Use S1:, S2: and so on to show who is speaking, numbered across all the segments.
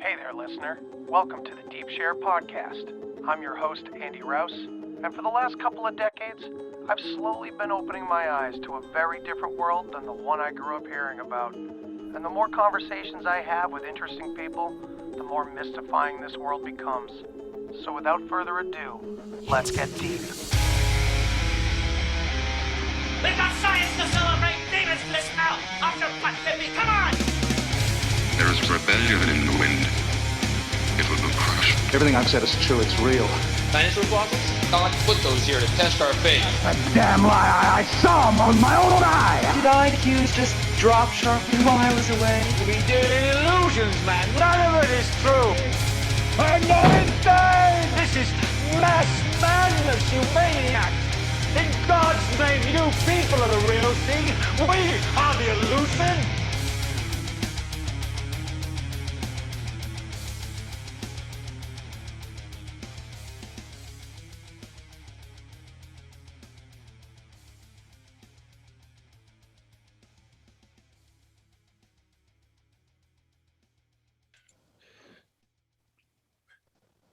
S1: Hey there, listener. Welcome to the Deep Share Podcast. I'm your host, Andy Rouse, and for the last couple of decades, I've slowly been opening my eyes to a very different world than the one I grew up hearing about. And the more conversations I have with interesting people, the more mystifying this world becomes. So without further ado, let's get deep.
S2: We've got science to celebrate! Demons bliss now! After what, baby? Come on!
S3: There is rebellion in the wind. It will be crushed.
S4: Everything I've said is true. It's real.
S5: Dinosaur fossils? God put those here to test our faith.
S4: A damn lie. I saw them with my own eye.
S6: Did IQs just drop sharply while I was away?
S2: We did illusions, man! None of it is true!
S4: I'm not insane.
S2: This is mass madness, you maniacs! In God's name, you people are the real thing! We are the illusion!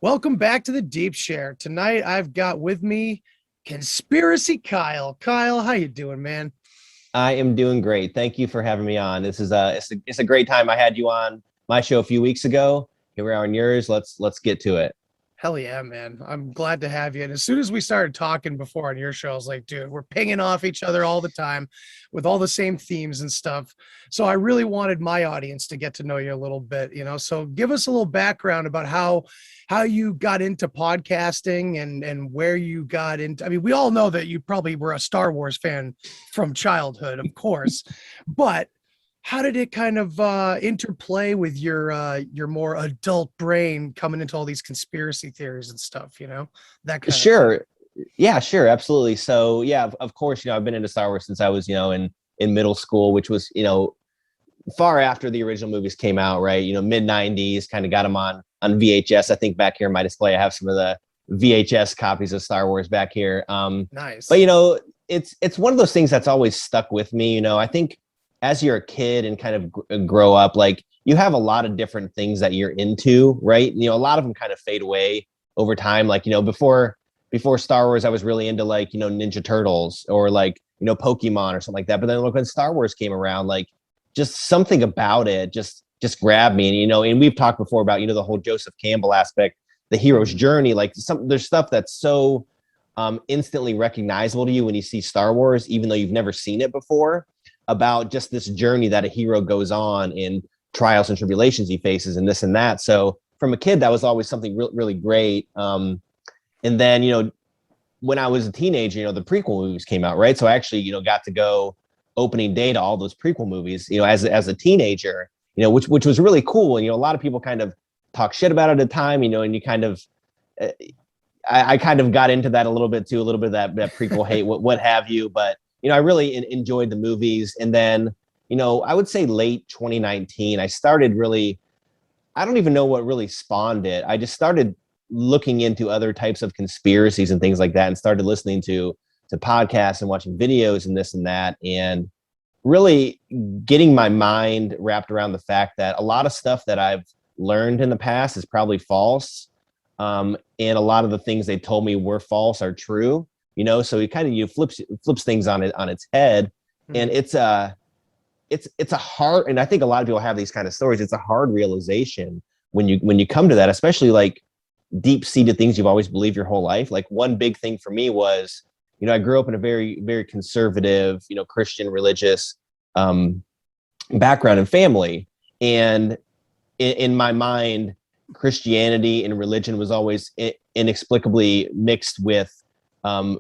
S1: Welcome back to the Deep Share. Tonight, I've got with me Konspiracy Kyle. Kyle, how you doing, man?
S7: I am doing great. Thank you for having me on. This is it's a great time. I had you on my show a few weeks ago. Here we are on yours. Let's get to it.
S1: Hell yeah, man. I'm glad to have you. And as soon as we started talking before on your show, I was like, dude, we're pinging off each other all the time with all the same themes and stuff. So I really wanted my audience to get to know you a little bit, you know. So give us a little background about how you got into podcasting and where you got into. I mean, we all know that you probably were a Star Wars fan from childhood, of course, but how did it kind of interplay with your more adult brain coming into all these conspiracy theories and stuff, you know, that kind
S7: Sure.
S1: of thing?
S7: Yeah, sure. Absolutely. So yeah, of course, I've been into Star Wars since I was, in middle school, which was, far after the original movies came out, right? Mid 90s, kind of got them on VHS. I think back here in my display, I have some of the VHS copies of Star Wars back here.
S1: Nice.
S7: But, it's one of those things that's always stuck with me. I think as you're a kid and kind of grow up, like you have a lot of different things that you're into, right? A lot of them kind of fade away over time. Like, before Star Wars, I was really into like, Ninja Turtles or like, Pokemon or something like that. But then like when Star Wars came around, like just something about it just grabbed me. And, and we've talked before about, the whole Joseph Campbell aspect, the hero's journey, like there's stuff that's so instantly recognizable to you when you see Star Wars, even though you've never seen it before, about just this journey that a hero goes on in trials and tribulations he faces and this and that. So from a kid, that was always something really great. And then, when I was a teenager, the prequel movies came out, right? So I actually, got to go opening day to all those prequel movies, as a teenager, which was really cool. And, a lot of people kind of talk shit about it at the time, and you kind of, I kind of got into that a little bit too, a little bit of that prequel hate, what have you. But, I really enjoyed the movies. And then, I would say late 2019, I started really, I don't even know what really spawned it. I just started looking into other types of conspiracies and things like that and started listening to podcasts and watching videos and this and that, and really getting my mind wrapped around the fact that a lot of stuff that I've learned in the past is probably false. And a lot of the things they told me were false are true. So it kind of flips things on its head, and it's a hard, and I think a lot of people have these kind of stories. It's a hard realization when you come to that, especially like deep-seated things you've always believed your whole life. Like one big thing for me was, I grew up in a very, very conservative, Christian religious background and family, and in my mind, Christianity and religion was always inexplicably mixed with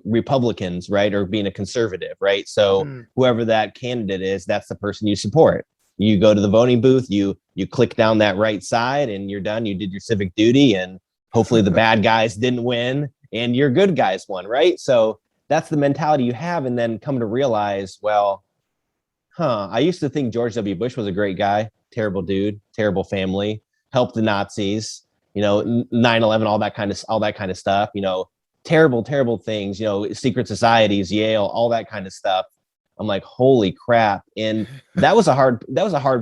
S7: Republicans, right? Or being a conservative, right? So whoever that candidate is, that's the person you support. You go to the voting booth, you click down that right side and you're done. You did your civic duty, and hopefully the bad guys didn't win and your good guys won, right? So that's the mentality you have. And then come to realize, well, I used to think George W. Bush was a great guy, terrible dude, terrible family, helped the Nazis, 9/11, all that kind of stuff, terrible things, secret societies, Yale, all that kind of stuff. I'm like, holy crap. And that was a hard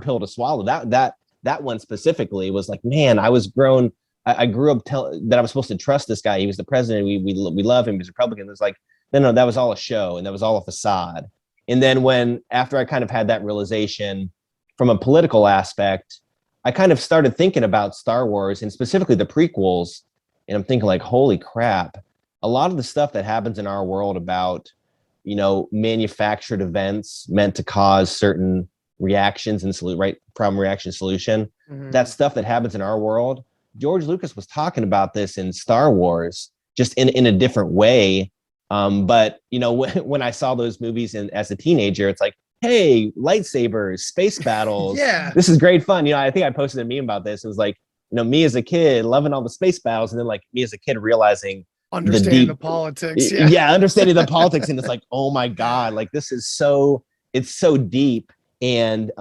S7: pill to swallow. That that one specifically was like, man, I was grown. I grew up that I was supposed to trust this guy. He was the president. We love him. He's Republican. It was like, no, that was all a show, and that was all a facade. And then after I kind of had that realization from a political aspect, I kind of started thinking about Star Wars and specifically the prequels. And I'm thinking like, holy crap, a lot of the stuff that happens in our world about, manufactured events meant to cause certain reactions and problem, reaction, solution. Mm-hmm. That stuff that happens in our world, George Lucas was talking about this in Star Wars, just in a different way. But when I saw those movies as a teenager, it's like, hey, lightsabers, space battles.
S1: Yeah,
S7: this is great fun. I think I posted a meme about this. It was like, me as a kid loving all the space battles, and then like me as a kid realizing
S1: understanding the politics.
S7: Yeah, understanding the politics, and it's like, oh my god, like this is it's so deep. And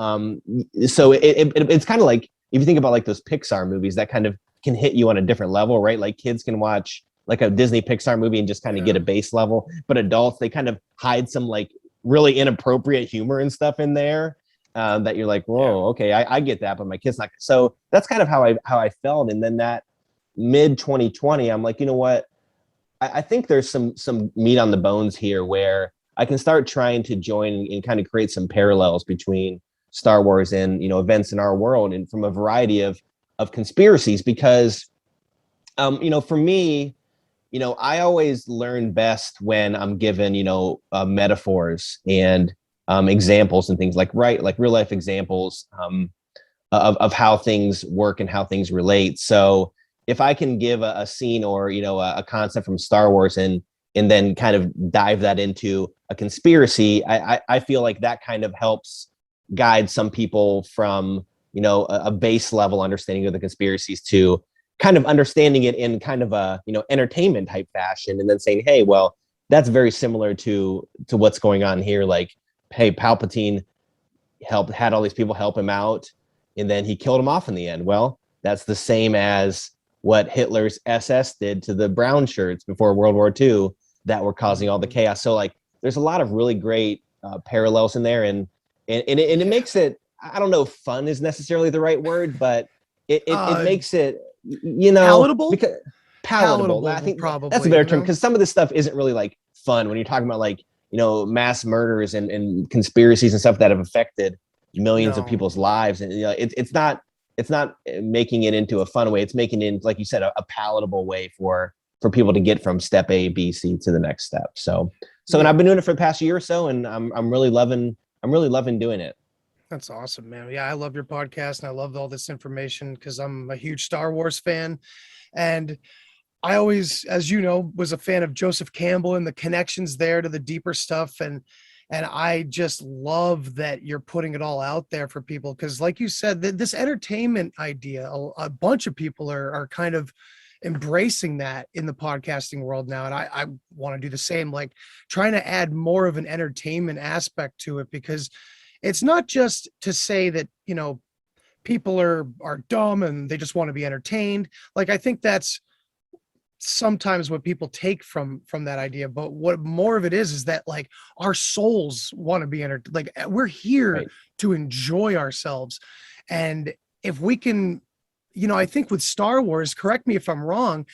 S7: so it's kind of like, if you think about like those Pixar movies that kind of can hit you on a different level, right? Like kids can watch like a Disney Pixar movie and just kind of get a base level, but adults, they kind of hide some like really inappropriate humor and stuff in there that you're like, whoa, okay, I get that, but my kid's not. So that's kind of how I felt. And then that mid 2020, I'm like, you know what? I think there's some meat on the bones here where I can start trying to join and kind of create some parallels between Star Wars and, events in our world, and from a variety of conspiracies, because, for me, I always learn best when I'm given, metaphors and examples and things like real life examples of how things work and how things relate. So if I can give a scene or, a concept from Star Wars and then kind of dive that into a conspiracy, I feel like that kind of helps guide some people from, a base level understanding of the conspiracies to kind of understanding it in kind of a, entertainment type fashion, and then saying, hey, well, that's very similar to what's going on here. Like, hey, Palpatine had all these people help him out, and then he killed him off in the end. Well, that's the same as what Hitler's SS did to the brown shirts before World War II that were causing all the chaos. So like, there's a lot of really great parallels in there, and it makes it, I don't know if fun is necessarily the right word, but it makes it,
S1: palatable.
S7: Palatable. I think probably that's a better term, because some of this stuff isn't really like fun when you're talking about like, mass murders and conspiracies and stuff that have affected millions of people's lives, and it's not making it into a fun way. It's making it, like you said, a palatable way for people to get from step A, B, C to the next step. So and I've been doing it for the past year or so, and I'm really loving doing it.
S1: That's awesome, man. Yeah, I love your podcast, and I love all this information because I'm a huge Star Wars fan, and I always, as you know, was a fan of Joseph Campbell and the connections there to the deeper stuff, and I just love that you're putting it all out there for people, because like you said, this entertainment idea, a bunch of people are kind of embracing that in the podcasting world now, and I want to do the same, like trying to add more of an entertainment aspect to it, because it's not just to say that people are dumb and they just want to be entertained. Like, I think that's sometimes what people take from that idea, but what more of it is that like our souls want to be entertained. Like, we're here to enjoy ourselves, and if we can, I think with Star Wars, correct me if I'm wrong,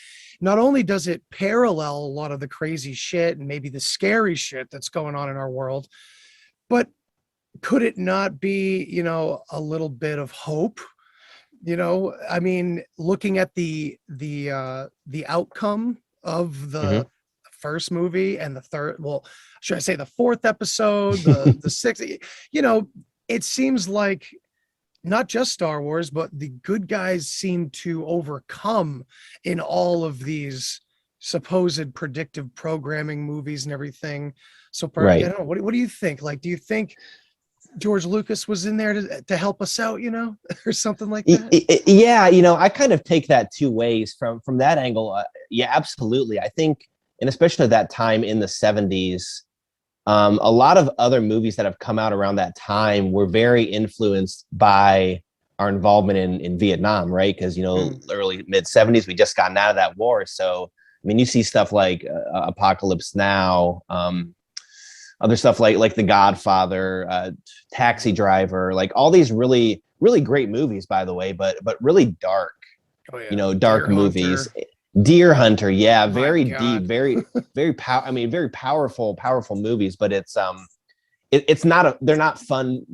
S1: not only does it parallel a lot of the crazy shit and maybe the scary shit that's going on in our world, but could it not be, a little bit of hope? I mean, looking at the outcome of the first movie and the third, well, should I say the fourth episode, the sixth, it seems like not just Star Wars, but the good guys seem to overcome in all of these supposed predictive programming movies and everything. So, I don't know, what do you think? Like, do you think George Lucas was in there to help us out, or something like that?
S7: Yeah, I kind of take that two ways from that angle. Yeah, absolutely. I think, and especially at that time in the 70s, a lot of other movies that have come out around that time were very influenced by our involvement in Vietnam, right? Because, early mid 70s, we just gotten out of that war. So, I mean, you see stuff like Apocalypse Now, other stuff like The Godfather, Taxi Driver, like all these really really great movies, by the way, but really dark.
S1: Oh, yeah.
S7: You know, dark
S1: Deer
S7: movies.
S1: Hunter.
S7: Deer Hunter, yeah,
S1: My
S7: very
S1: God.
S7: deep, very powerful movies, but it's not they're not fun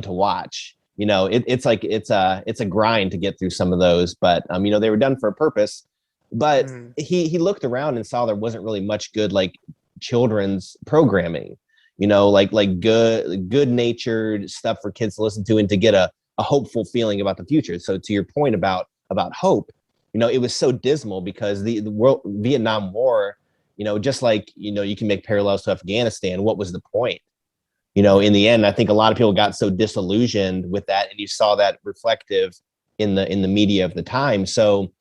S7: to watch. You know, it's like it's a grind to get through some of those, but you know, they were done for a purpose. But he looked around and saw there wasn't really much good like children's programming, you know, like good natured stuff for kids to listen to and to get a hopeful feeling about the future. So to your point about hope, you know, it was so dismal because the world Vietnam War, you know, just like, you know, you can make parallels to Afghanistan. What was the point? You know, in the end, I think a lot of people got so disillusioned with that, and you saw that reflective in the media of the time. So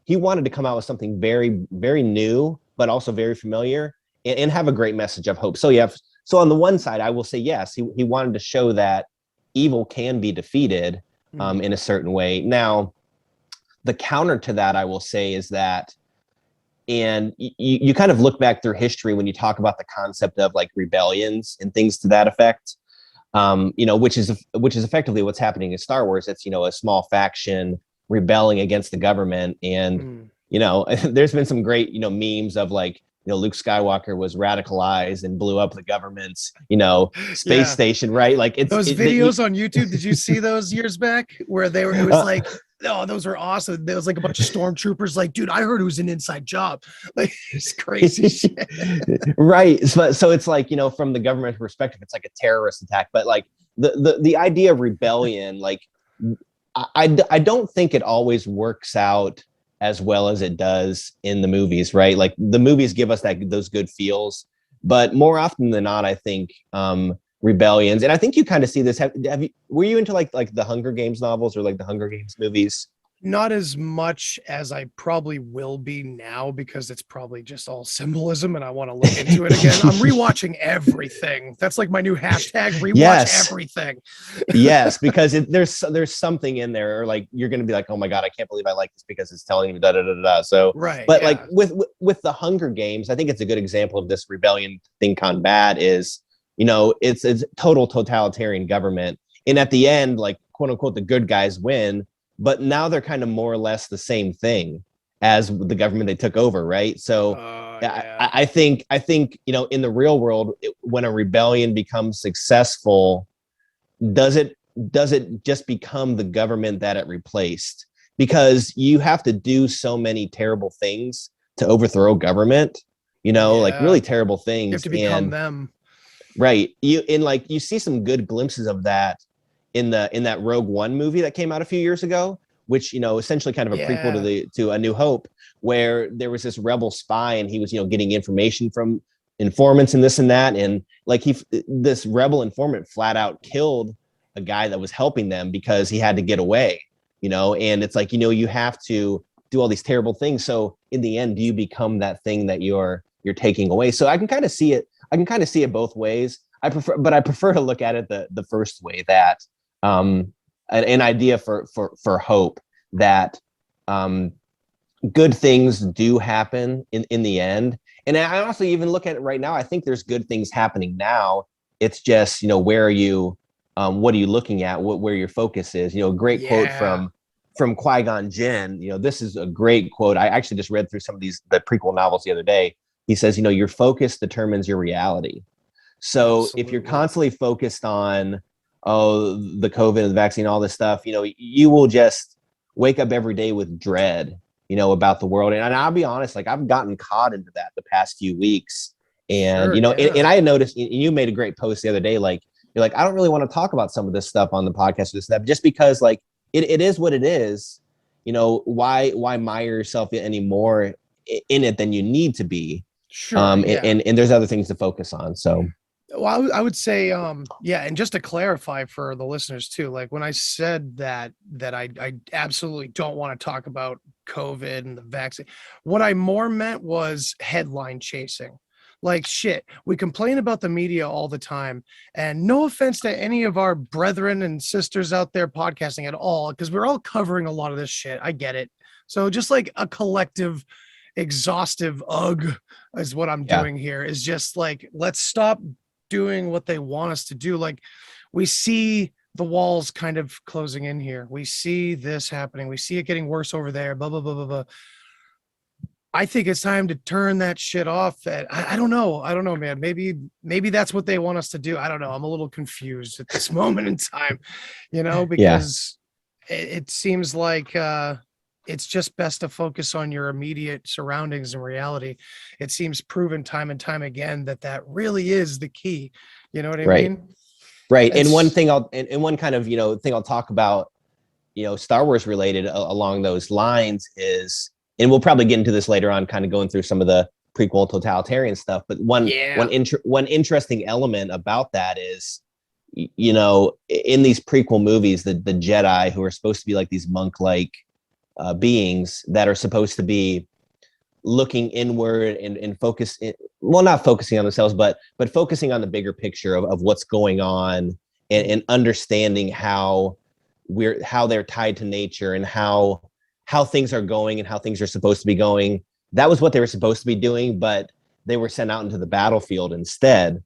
S7: he wanted to come out with something very, very new, but also very familiar, and have a great message of hope. So so on the one side, I will say yes, he wanted to show that evil can be defeated in a certain way. Now, the counter to that, I will say, is that, and you kind of look back through history when you talk about the concept of like rebellions and things to that effect, you know, which is effectively what's happening in Star Wars. It's, you know, a small faction rebelling against the government. And, you know, there's been some great, you know, memes of like, you know, Luke Skywalker was radicalized and blew up the government's, you know, space station, right? Like
S1: those videos on YouTube. Did you see those years back where it was like, oh, those were awesome. There was like a bunch of stormtroopers like, dude, I heard it was an inside job. Like, it's crazy shit.
S7: Right. So it's like, you know, from the government perspective, it's like a terrorist attack. But like the idea of rebellion, like I don't think it always works out as well as it does in the movies, right? Like the movies give us those good feels, but more often than not, I think rebellions, and I think you kind of see this. Were you into like the Hunger Games novels or like the Hunger Games movies?
S1: Not as much as I probably will be now, because it's probably just all symbolism and I want to look into it again. I'm rewatching everything. That's like my new hashtag, rewatch everything.
S7: Yes, because there's something in there, or like you're going to be like, oh my God, I can't believe I like this because it's telling me da da da da. So,
S1: right.
S7: But like with the Hunger Games, I think it's a good example of this rebellion thing gone bad is, you know, it's total totalitarian government. And at the end, like quote unquote, the good guys win. But now they're kind of more or less the same thing as the government they took over, right? So I think, you know, in the real world, when a rebellion becomes successful, does it just become the government that it replaced? Because you have to do so many terrible things to overthrow government, you know, like really terrible things.
S1: You have to become them.
S7: Right. You see some good glimpses of that in that Rogue One movie that came out a few years ago, which, you know, essentially kind of a prequel to A New Hope, where there was this rebel spy and he was, you know, getting information from informants and this and that. And like this rebel informant flat out killed a guy that was helping them because he had to get away, you know, and it's like, you know, you have to do all these terrible things. So in the end, do you become that thing that you're taking away? So I can kind of see it. I can kind of see it both ways. I prefer to look at it the first way, that an idea for hope that good things do happen in the end. And I also even look at it right now. I think there's good things happening now. It's just, you know, where are you? What are you looking at? Where your focus is? You know, great quote from Qui-Gon Jinn. You know, this is a great quote. I actually just read through some of the prequel novels the other day. He says, you know, your focus determines your reality. So if you're constantly focused on, the COVID, the vaccine, all this stuff, you know, you will just wake up every day with dread, you know, about the world. And I'll be honest, like I've gotten caught into that the past few weeks. And, you know, and I had noticed, and you made a great post the other day, like, you're like, I don't really want to talk about some of this stuff on the podcast or this stuff, just because like it is what it is. You know, why mire yourself any more in it than you need to be? Sure. And there's other things to focus on. So.
S1: Well, I would say, and just to clarify for the listeners too, like when I said that I absolutely don't want to talk about COVID and the vaccine, what I more meant was headline chasing. Like, shit, we complain about the media all the time, and no offense to any of our brethren and sisters out there podcasting at all, because we're all covering a lot of this shit. I get it. So just like a collective exhaustive is what I'm doing here, is just like, let's stop doing what they want us to do. Like, we see the walls kind of closing in here. We see this happening. We see it getting worse over there, blah, blah, blah, blah, blah. I think it's time to turn that shit off. I don't know. I don't know, man. Maybe that's what they want us to do. I don't know. I'm a little confused at this moment in time, because it seems like it's just best to focus on your immediate surroundings and reality. It seems proven time and time again that really is the key. You know what I mean?
S7: Right. And one thing one kind of, thing I'll talk about, Star Wars related along those lines is, and we'll probably get into this later on, kind of going through some of the prequel totalitarian stuff. But one interesting element about that is, in these prequel movies, the Jedi, who are supposed to be like these monk-like beings that are supposed to be looking inward and not focusing on themselves, but focusing on the bigger picture of what's going on and understanding how they're tied to nature and how things are going and how things are supposed to be going. That was what they were supposed to be doing, but they were sent out into the battlefield instead.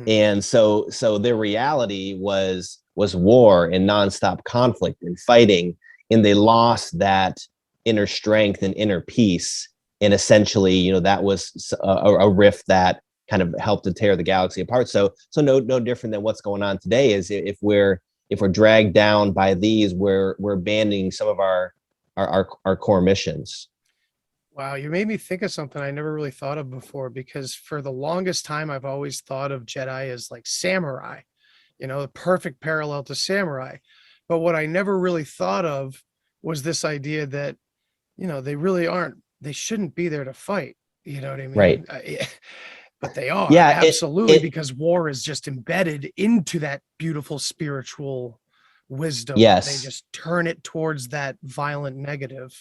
S7: And so their reality was war and nonstop conflict and fighting, and they lost that inner strength and inner peace. And essentially, that was a rift that kind of helped to tear the galaxy apart. So no different than what's going on today is if we're dragged down by these, we're abandoning some of our core missions.
S1: Wow, you made me think of something I never really thought of before, because for the longest time I've always thought of Jedi as like samurai, the perfect parallel to samurai. But what I never really thought of was this idea that, they really aren't, they shouldn't be there to fight. You know what I mean?
S7: Right.
S1: But they are.
S7: Yeah,
S1: absolutely, because war is just embedded into that beautiful spiritual wisdom.
S7: Yes.
S1: They just turn it towards that violent negative.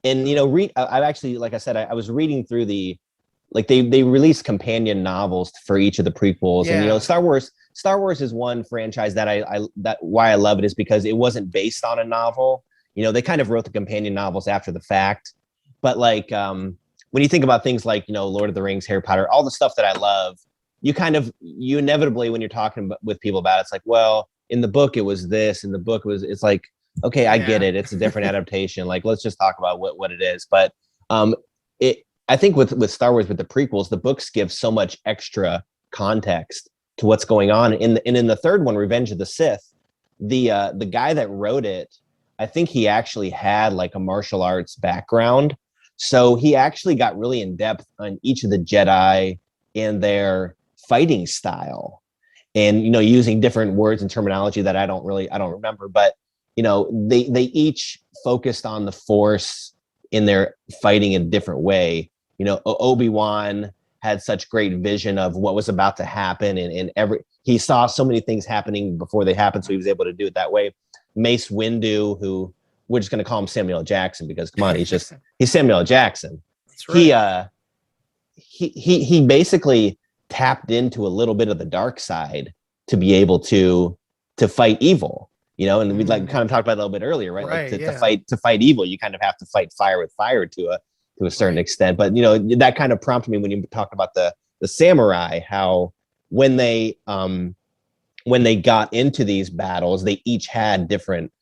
S7: And I've actually, like I said, I was reading through they released companion novels for each of the prequels. And Star Wars is one franchise that why I love it is because it wasn't based on a novel. They kind of wrote the companion novels after the fact. But when you think about things like, Lord of the Rings, Harry Potter, all the stuff that I love, you inevitably, when you're talking with people about it, it's like, well, in the book it was this, in the book it's like, okay, I get it. It's a different adaptation. Like, let's just talk about what it is. But I think with Star Wars, with the prequels, the books give so much extra context to what's going on. And in the third one, Revenge of the Sith, the guy that wrote it, I think he actually had like a martial arts background. So he actually got really in depth on each of the Jedi and their fighting style, and using different words and terminology that I don't remember, but they each focused on the Force in their fighting in a different way. Obi-Wan had such great vision of what was about to happen, and he saw so many things happening before they happened, so he was able to do it that way. Mace Windu, who we're just going to call him Samuel L. Jackson because come on, he's Samuel L. Jackson. That's right. He basically tapped into a little bit of the dark side to be able to fight evil. And we'd kind of talked about it a little bit earlier, right? To fight evil, you kind of have to fight fire with fire to a certain extent. But that kind of prompted me when you talk about the samurai, how when they got into these battles, they each had different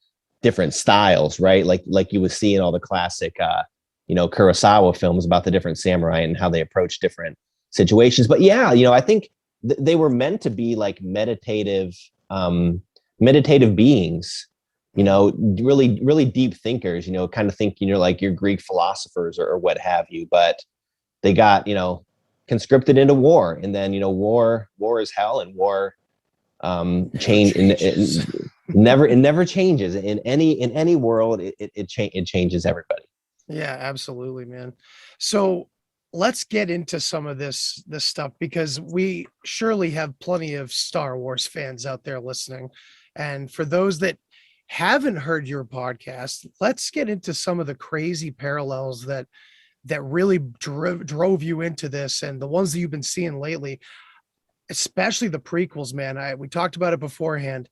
S7: styles, right? Like you would see in all the classic Kurosawa films about the different samurai and how they approach different situations. But I think they were meant to be like meditative beings, really, really deep thinkers, kind of think, like your Greek philosophers or what have you, but they got, conscripted into war. And then, war is hell, and war change and it never changes in any world. It changes everybody.
S1: Yeah, absolutely, man. So let's get into some of this stuff, because we surely have plenty of Star Wars fans out there listening. And for those that haven't heard your podcast, let's get into some of the crazy parallels that really drove you into this, and the ones that you've been seeing lately, especially the prequels, man. We talked about it beforehand.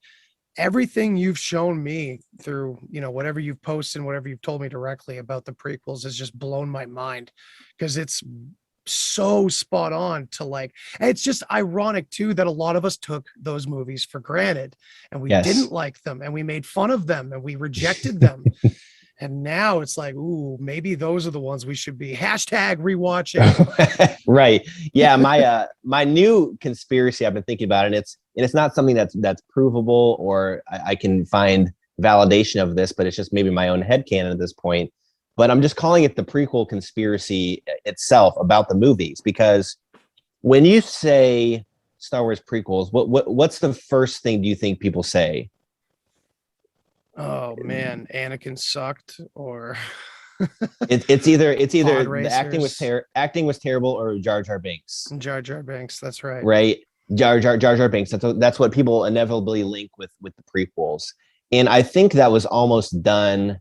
S1: Everything you've shown me through, whatever you've posted, whatever you've told me directly about the prequels has just blown my mind, because it's so spot on to like, and it's just ironic too that a lot of us took those movies for granted and we
S7: Yes.
S1: didn't like them and we made fun of them and we rejected them. And now it's like, ooh, maybe those are the ones we should be #rewatching.
S7: Right. Yeah. My new conspiracy I've been thinking about, and it's not something that's provable or I can find validation of this, but it's just maybe my own headcanon at this point. But I'm just calling it the prequel conspiracy itself about the movies, because when you say Star Wars prequels, what's the first thing do you think people say?
S1: Oh man, Anakin sucked, or
S7: It's either
S1: Pod
S7: the acting was terrible, or Jar Jar Binks.
S1: Jar Jar Binks. That's right.
S7: Right. Jar Jar Binks. That's what people inevitably link with the prequels. And I think that was almost done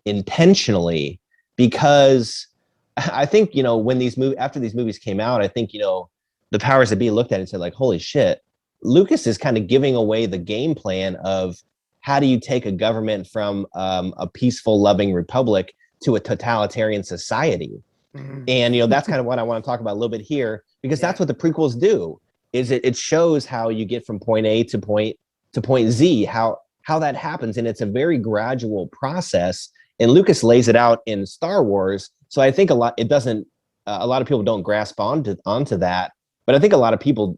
S7: intentionally, because I think, when after these movies came out, I think, the powers that be looked at it and said, like, holy shit, Lucas is kind of giving away the game plan of how do you take a government from a peaceful, loving republic to a totalitarian society.
S1: Mhm.
S7: And, that's kind of what I want to talk about a little bit here, because that's what the prequels do, is it shows how you get from point A to point Z, how that happens. And it's a very gradual process. And Lucas lays it out in Star Wars. So I think a lot of people don't grasp onto that. But I think a lot of people,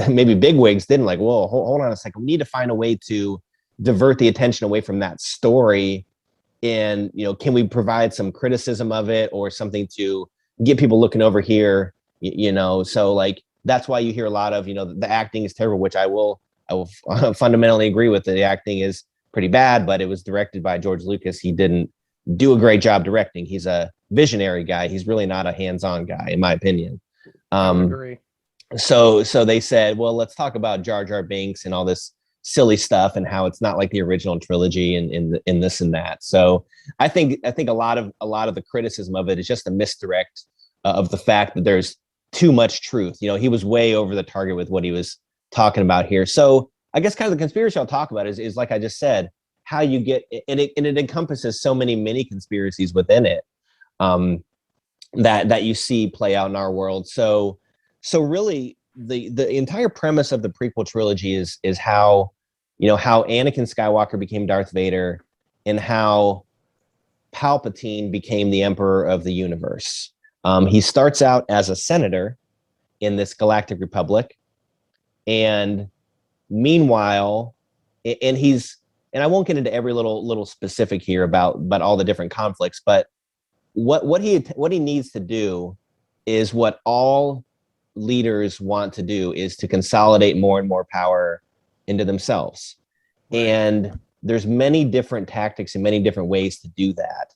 S7: maybe bigwigs, didn't like, whoa, hold on a second. We need to find a way to divert the attention away from that story. And, can we provide some criticism of it or something to get people looking over here, So like, that's why you hear a lot of, the acting is terrible, which I will fundamentally agree with. The acting is pretty bad, but it was directed by George Lucas. He didn't do a great job directing. He's a visionary guy. He's really not a hands-on guy, in my opinion.
S1: I would agree.
S7: So they said, well, let's talk about Jar Jar Binks and all this silly stuff and how it's not like the original trilogy and in this and that. So I think a lot of the criticism of it is just a misdirect of the fact that there's too much truth. He was way over the target with what he was talking about here. So I guess kind of the conspiracy I'll talk about is like I just said, how you get, and it encompasses so many mini conspiracies within it that you see play out in our world. So really the entire premise of the prequel trilogy is how Anakin Skywalker became Darth Vader and how Palpatine became the Emperor of the universe. He starts out as a senator in this galactic republic, and meanwhile, and I won't get into every little specific here about all the different conflicts, but what he needs to do is what all leaders want to do, is to consolidate more and more power into themselves. And there's many different tactics and many different ways to do that.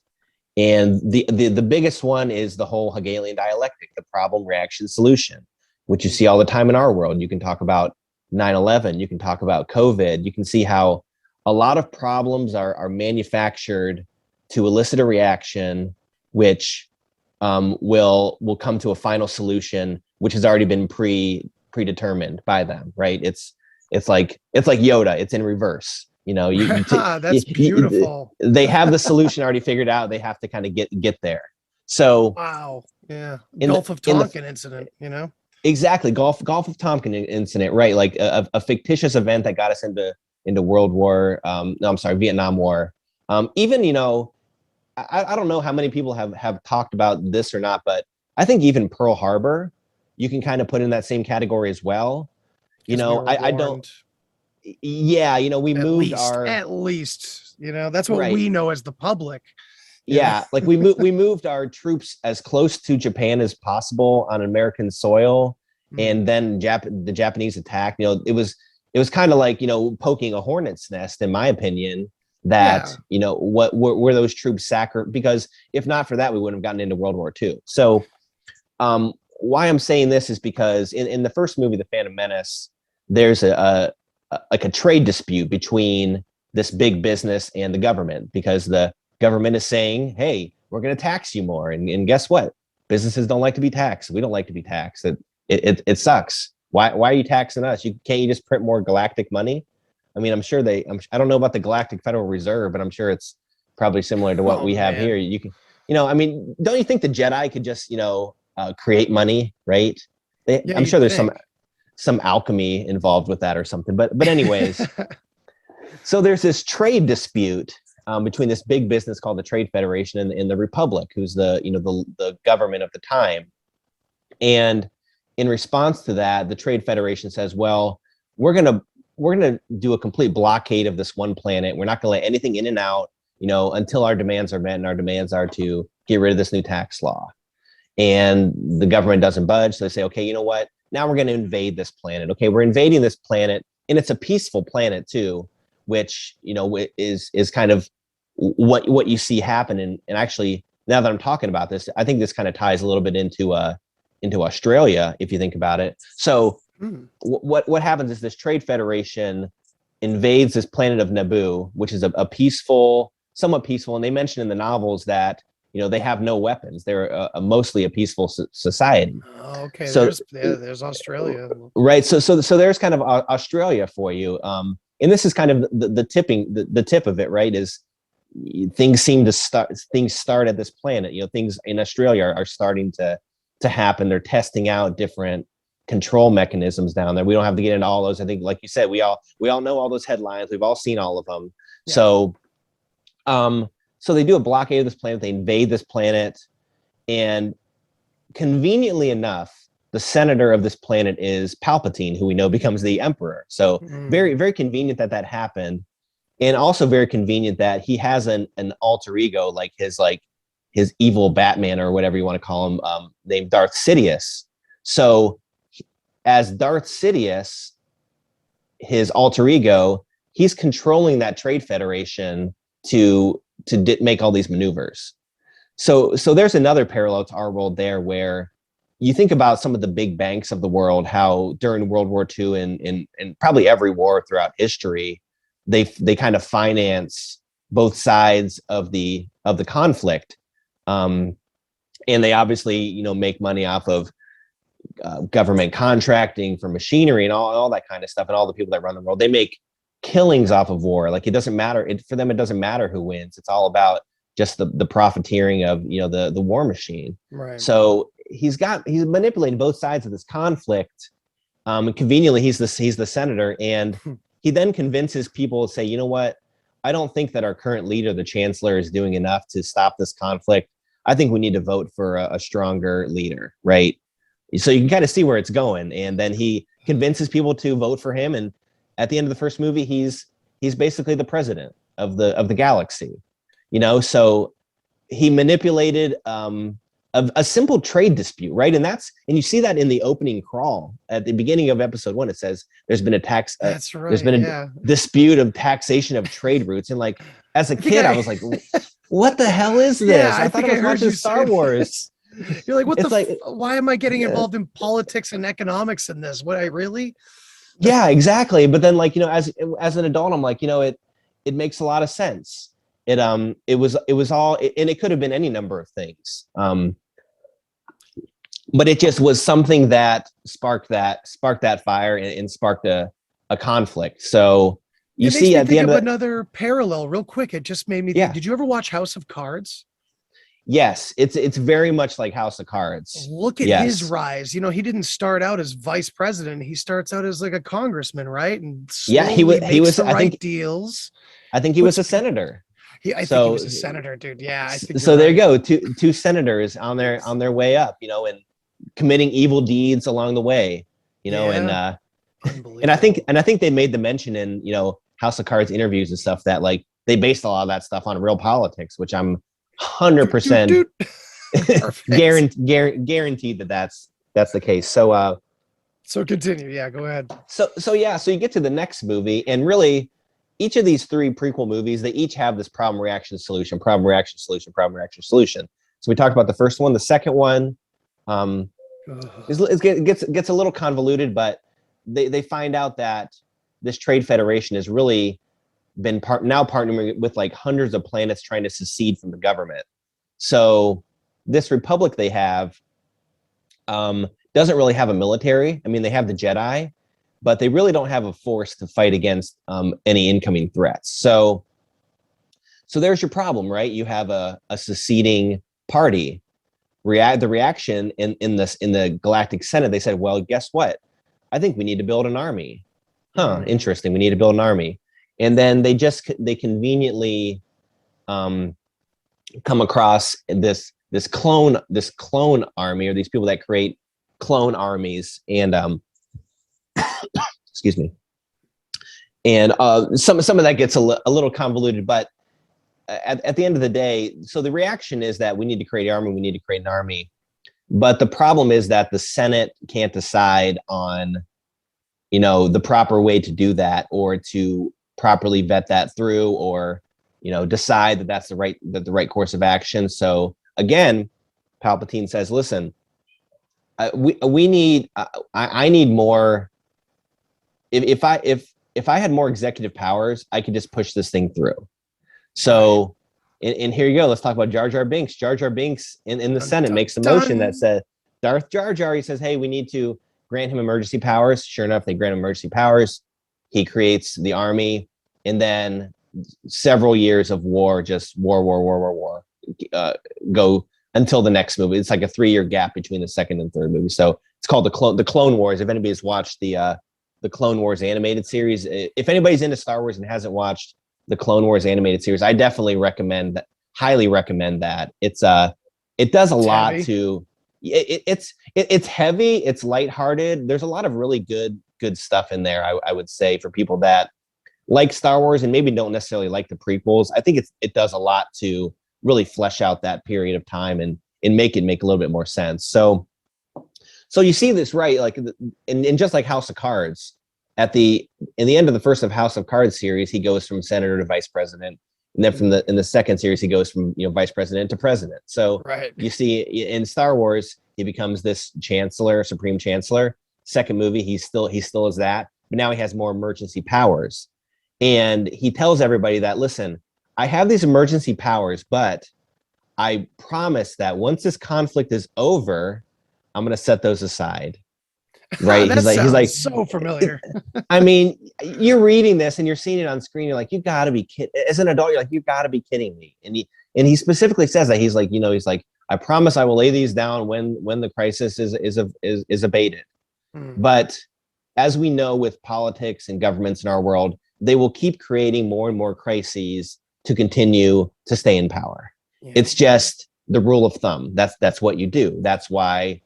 S7: And the biggest one is the whole Hegelian dialectic, the problem, reaction, solution, which you see all the time in our world. You can talk about 9/11, you can talk about COVID, you can see how a lot of problems are manufactured to elicit a reaction, which will come to a final solution, which has already been predetermined by them, right? It's like Yoda, it's in reverse.
S1: That's beautiful.
S7: They have the solution already figured out. They have to kind of get there. So
S1: wow, yeah, Gulf of Tonkin incident,
S7: exactly, Gulf of Tonkin incident, right? Like a fictitious event that got us into World War. Vietnam War. Even I don't know how many people have talked about this or not, but I think even Pearl Harbor, you can kind of put in that same category as well. I don't. Yeah, we moved
S1: at least, that's what we know as the public.
S7: Yeah, like we moved our troops as close to Japan as possible on American soil, and then the Japanese attack. It was kind of like poking a hornet's nest, in my opinion. That what were those troops sacrificed? Because if not for that, we wouldn't have gotten into World War II. So, why I'm saying this is because in the first movie, The Phantom Menace, there's a trade dispute between this big business and the government, because the government is saying, hey, we're going to tax you more. And guess what? Businesses don't like to be taxed. We don't like to be taxed. It sucks. Why are you taxing us? Can't you just print more galactic money? I mean, I'm sure I don't know about the Galactic Federal Reserve, but I'm sure it's probably similar to what we have here. You can, don't you think the Jedi could just, create money, right?
S1: Yeah,
S7: I'm sure
S1: you'd
S7: there's
S1: think.
S7: some alchemy involved with that or something. But anyways, so there's this trade dispute between this big business called the Trade Federation and the Republic, who's the government of the time. And in response to that, the Trade Federation says, well, we're gonna do a complete blockade of this one planet. We're not gonna let anything in and out, until our demands are met, and our demands are to get rid of this new tax law. And the government doesn't budge. So they say, okay, you know what? Now we're going to invade this planet. Okay, we're invading this planet, and it's a peaceful planet too, which is kind of what you see happen. And actually, now that I'm talking about this, I think this kind of ties a little bit into Australia, if you think about it. So what happens is this Trade Federation invades this planet of Naboo, which is a peaceful, somewhat peaceful, and they mention in the novels that they have no weapons. They're mostly a peaceful society.
S1: Oh, okay,
S7: so
S1: there's Australia.
S7: Right. So there's kind of Australia for you. And this is kind of the tip of it, right? Is things start at this planet. Things in Australia are starting to happen. They're testing out different control mechanisms down there. We don't have to get into all those. I think, like you said, we all know all those headlines. We've all seen all of them. Yeah. So they do a blockade of this planet. They invade this planet, and conveniently enough, the senator of this planet is Palpatine, who we know becomes the emperor. So very, very convenient that happened, and also very convenient that he has an alter ego, like his evil Batman or whatever you want to call him, named Darth Sidious. So as Darth Sidious, his alter ego, he's controlling that Trade Federation to make all these maneuvers. So there's another parallel to our world there, where you think about some of the big banks of the world, how during World War II and probably every war throughout history, they kind of finance both sides of the conflict. And they obviously, make money off of government contracting for machinery and all that kind of stuff, and all the people that run the world. They make killings off of war. Like, it doesn't matter for them. It doesn't matter who wins. It's all about just the profiteering of the war machine.
S1: Right.
S7: So he's manipulating both sides of this conflict. And conveniently, he's the senator, and he then convinces people to say, you know what? I don't think that our current leader, the chancellor, is doing enough to stop this conflict. I think we need to vote for a stronger leader, right? So you can kind of see where it's going. And then he convinces people to vote for him, and at the end of the first movie, he's basically the president of the galaxy, So he manipulated a simple trade dispute, right? And you see that in the opening crawl at the beginning of episode 1. It says there's been a tax.
S1: That's right.
S7: There's been a dispute of taxation of trade routes, and like as a kid, I was like, "What the hell is this?"
S1: Yeah,
S7: I thought I was watching Star Wars.
S1: You're like, why am I getting involved in politics and economics in this? What, I really?
S7: Yeah, exactly. But then, as an adult, I'm like, it makes a lot of sense. It was all, and it could have been any number of things. But it just was something that sparked that fire and sparked a conflict. So you see at the end of
S1: another parallel real quick. It just made me think, did you ever watch House of Cards?
S7: Yes, it's very much like House of Cards.
S1: Look at his rise. He didn't start out as vice president. He starts out as like a congressman, right? And
S7: he was
S1: the right deals.
S7: I think he was a senator.
S1: I think he was a senator, dude. Yeah, I think
S7: so. There you go, two senators on their way up, and committing evil deeds along the way, and I think they made the mention in House of Cards interviews and stuff that like they based a lot of that stuff on real politics, which I'm 100% guaranteed that's the case. So
S1: continue. Yeah, go ahead.
S7: So you get to the next movie, and really each of these 3 prequel movies, they each have this problem, reaction, solution, problem, reaction, solution, problem, reaction, solution. So we talked about the first one. The second one it gets a little convoluted, but they find out that this Trade Federation has really been partnering with like hundreds of planets trying to secede from the government. So this republic they have doesn't really have a military. I mean, they have the Jedi, but they really don't have a force to fight against any incoming threats. So there's your problem, right? You have a seceding party, the reaction in the Galactic Senate, they said, well, guess what? I think we need to build an army. Interesting. We need to build an army. And then they conveniently come across this clone army, or these people that create clone armies, and excuse me. And some of that gets a little convoluted, but at the end of the day, so the reaction is that we need to create an army. We need to create an army. But the problem is that the Senate can't decide on, the proper way to do that, or to properly vet that through, or, decide that that's the right course of action. So again, Palpatine says, listen, I need more. If I had more executive powers, I could just push this thing through. So, and here you go. Let's talk about Jar Jar Binks. Jar Jar Binks in the Senate makes a motion that says, Darth Jar Jar, he says, hey, we need to grant him emergency powers. Sure enough, they grant him emergency powers. He creates the army, and then several years of war, just war, go until the next movie. It's like a 3-year gap between the second and third movie. So it's called the Clone Wars. If anybody's watched the Clone Wars animated series, if anybody's into Star Wars and hasn't watched the Clone Wars animated series, I definitely highly recommend that. It does a lot heavy. It's heavy, it's lighthearted. There's a lot of really good stuff in there. I would say, for people that like Star Wars and maybe don't necessarily like the prequels, I think it does a lot to really flesh out that period of time and make it make a little bit more sense. So you see this, right? Like, and just like House of Cards, in the end of the first of House of Cards series, he goes from senator to vice president, and then in the second series, he goes from vice president to president. So you see in Star Wars, he becomes this supreme chancellor. Second movie, he still is that, but now he has more emergency powers, and he tells everybody that, listen, I have these emergency powers, but I promise that once this conflict is over, I'm going to set those aside. Right? he's like
S1: so familiar.
S7: I mean, you're reading this and you're seeing it on screen. You're like, you got to be kidding. As an adult, you're like, you got to be kidding me. And he specifically says that. He's like, I promise I will lay these down when the crisis is abated. But as we know, with politics and governments in our world, they will keep creating more and more crises to continue to stay in power. Yeah. It's just the rule of thumb. That's what you do. That's why,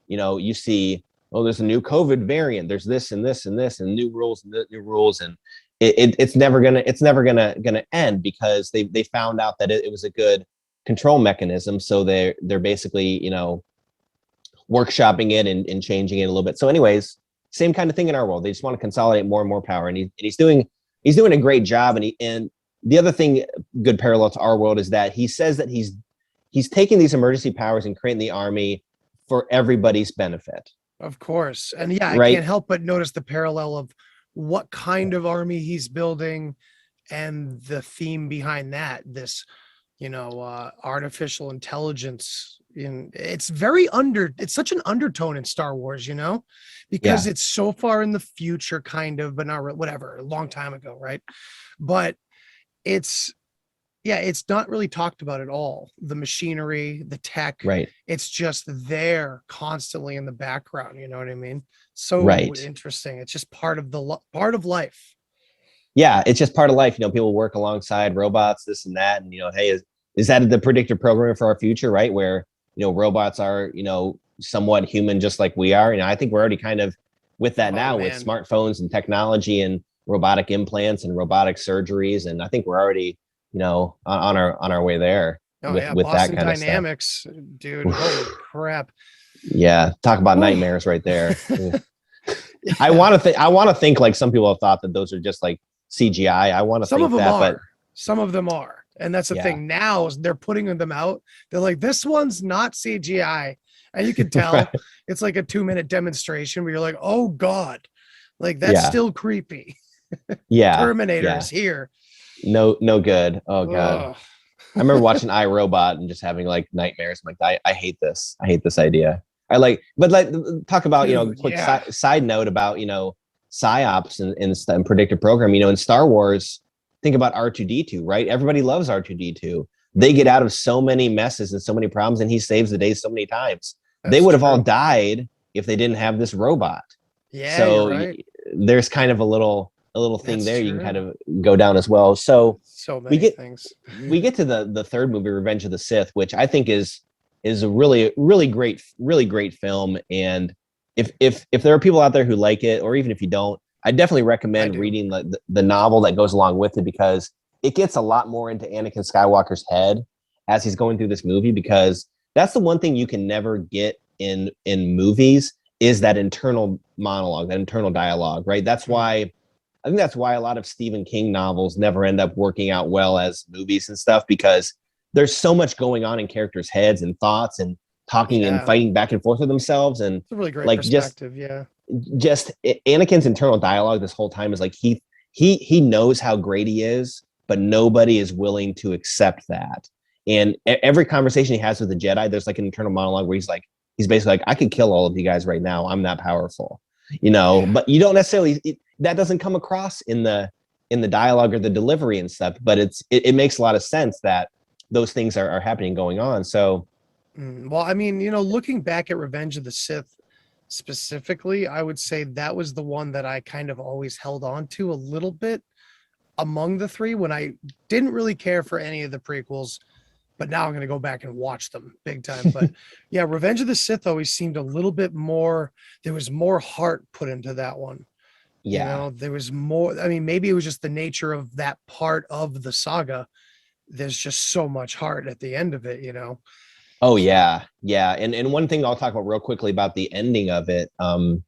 S7: you see, oh, there's a new COVID variant. There's this and this and this and new rules, and it's never gonna end, because they found out that it was a good control mechanism. So they're basically workshopping it and changing it a little bit. So, anyways, same kind of thing in our world. They just want to consolidate more and more power, and he's doing a great job. And the other thing, good parallel to our world, is that he says that he's taking these emergency powers and creating the army for everybody's benefit.
S1: Of course. And yeah, I can't help but notice the parallel of what kind of army he's building and the theme behind that, this, artificial intelligence. It's such an undertone in Star Wars, because it's so far in the future, kind of, but not whatever, a long time ago. Right. But it's not really talked about at all. The machinery, the tech, right? It's just there constantly in the background. You know what I mean? So interesting. It's just part of life.
S7: Yeah, it's just part of life. People work alongside robots, this and that, and hey, is that the predictive programming for our future, right? Where robots are somewhat human, just like we are. I think we're already kind of with that now, with smartphones and technology and robotic implants and robotic surgeries, and I think we're already on our way there with that kind
S1: Dynamics, of stuff. Dude, holy crap.
S7: Yeah, talk about nightmares right there. Yeah. I want to think like some people have thought that those are just like CGI. I want to think that, but
S1: some of them are. And that's the thing. Now they're putting them out. They're like, this one's not CGI. And you can tell it's like a 2-minute demonstration where you're like, oh God, like that's still creepy.
S7: Yeah.
S1: Terminator's here.
S7: No good. Oh God. Ugh. I remember watching iRobot and just having like nightmares. I'm like, I hate this. I hate this idea. Talk about, quick side note about, psyops and predictive program, in Star Wars, think about R2D2, right? Everybody loves R2D2, they get out of so many messes and so many problems, and he saves the day so many times. They
S1: That's
S7: would have all
S1: true.
S7: died if they didn't have this robot.
S1: Yeah,
S7: So
S1: you're right.
S7: there's kind of a little thing
S1: That's
S7: there you can
S1: true.
S7: kind of go down as well. So
S1: So
S7: we
S1: many
S7: get
S1: things.
S7: we get to the third movie, Revenge of the Sith, which I think is a really great film. And if there are people out there who like it, or even if you don't, I definitely recommend reading the novel that goes along with it, because it gets a lot more into Anakin Skywalker's head as he's going through this movie, because that's the one thing you can never get in movies, is that internal monologue, that internal dialogue, right? That's why I think that's why a lot of Stephen King novels never end up working out well as movies and stuff, because there's so much going on in characters' heads and thoughts and talking and fighting back and forth with themselves. And
S1: it's a really great
S7: like
S1: perspective.
S7: just Anakin's internal dialogue this whole time is like he knows how great he is, but nobody is willing to accept that. And every conversation he has with the Jedi, there's like an internal monologue where he's basically like, I could kill all of you guys right now. I'm that powerful, but you don't necessarily, that doesn't come across in the dialogue or the delivery and stuff, but it makes a lot of sense that those things are happening, going on. So,
S1: well, I mean, looking back at Revenge of the Sith specifically, I would say that was the one that I kind of always held on to a little bit among the three, when I didn't really care for any of the prequels, but now I'm going to go back and watch them big time. But yeah, Revenge of the Sith always seemed a little bit more, there was more heart put into that one.
S7: Yeah.
S1: There was more, I mean, maybe it was just the nature of that part of the saga. There's just so much heart at the end of it,
S7: Oh yeah. And one thing I'll talk about real quickly about the ending of it. And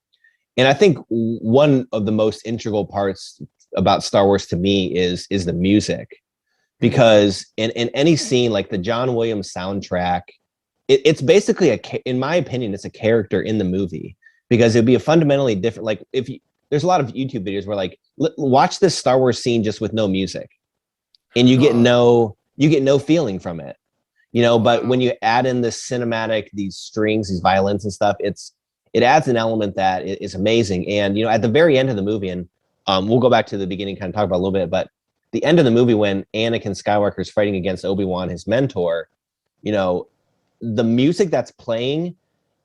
S7: I think one of the most integral parts about Star Wars to me is the music, because in any scene, like the John Williams soundtrack, it's basically in my opinion, it's a character in the movie, because it'd be a fundamentally different, like there's a lot of YouTube videos where like, watch this Star Wars scene just with no music, and you get no feeling from it, but when you add in this cinematic, these strings, these violins and stuff, it adds an element that is amazing. And, at the very end of the movie, and we'll go back to the beginning, kind of talk about a little bit, but the end of the movie, when Anakin Skywalker is fighting against Obi-Wan, his mentor, the music that's playing,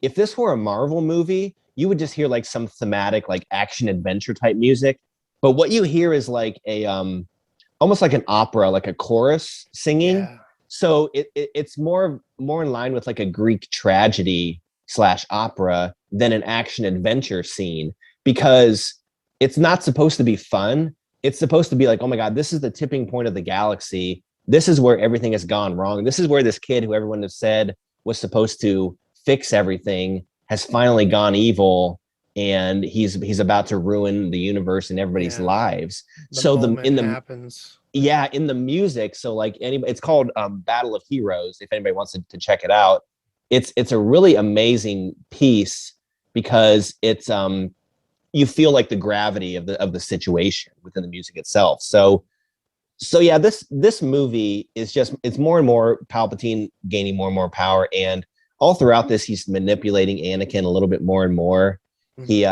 S7: if this were a Marvel movie, you would just hear like some thematic, like action adventure type music. But what you hear is like a, almost like an opera, like a chorus singing.
S1: Yeah.
S7: So it's more in line with like a Greek tragedy / opera than an action adventure scene, because it's not supposed to be fun. It's supposed to be like, oh my God, this is the tipping point of the galaxy. This is where everything has gone wrong. This is where this kid, who everyone has said was supposed to fix everything, has finally gone evil, and he's about to ruin the universe and everybody's lives.
S1: Happens.
S7: Yeah, in the music, so like it's called Battle of Heroes, if anybody wants to check it out. It's a really amazing piece, because it's you feel like the gravity of the situation within the music itself. So yeah, this movie is just, it's more and more Palpatine gaining more and more power, and all throughout this, he's manipulating Anakin a little bit more and more. He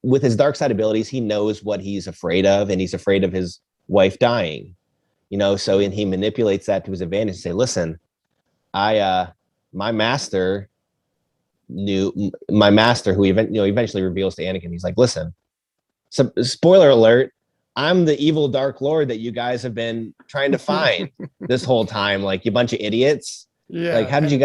S7: with his dark side abilities, he knows what he's afraid of, and he's afraid of his wife dying. So and he manipulates that to his advantage to say, listen, my master, who eventually reveals to Anakin, he's like, listen, so, spoiler alert, I'm the evil Dark Lord that you guys have been trying to find this whole time, like you bunch of idiots.
S1: Yeah.
S7: Like, how'd you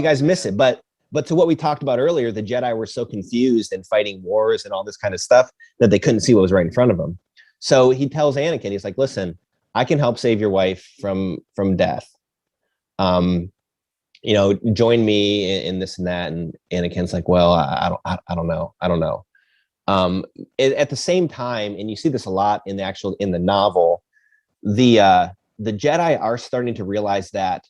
S7: guys miss it? But to what we talked about earlier, the Jedi were so confused and fighting wars and all this kind of stuff that they couldn't see what was right in front of them. So he tells Anakin, he's like, listen, I can help save your wife from death. Join me in this and that. And Anakin's like, well, I don't know. At the same time, and you see this a lot in the novel, the Jedi are starting to realize that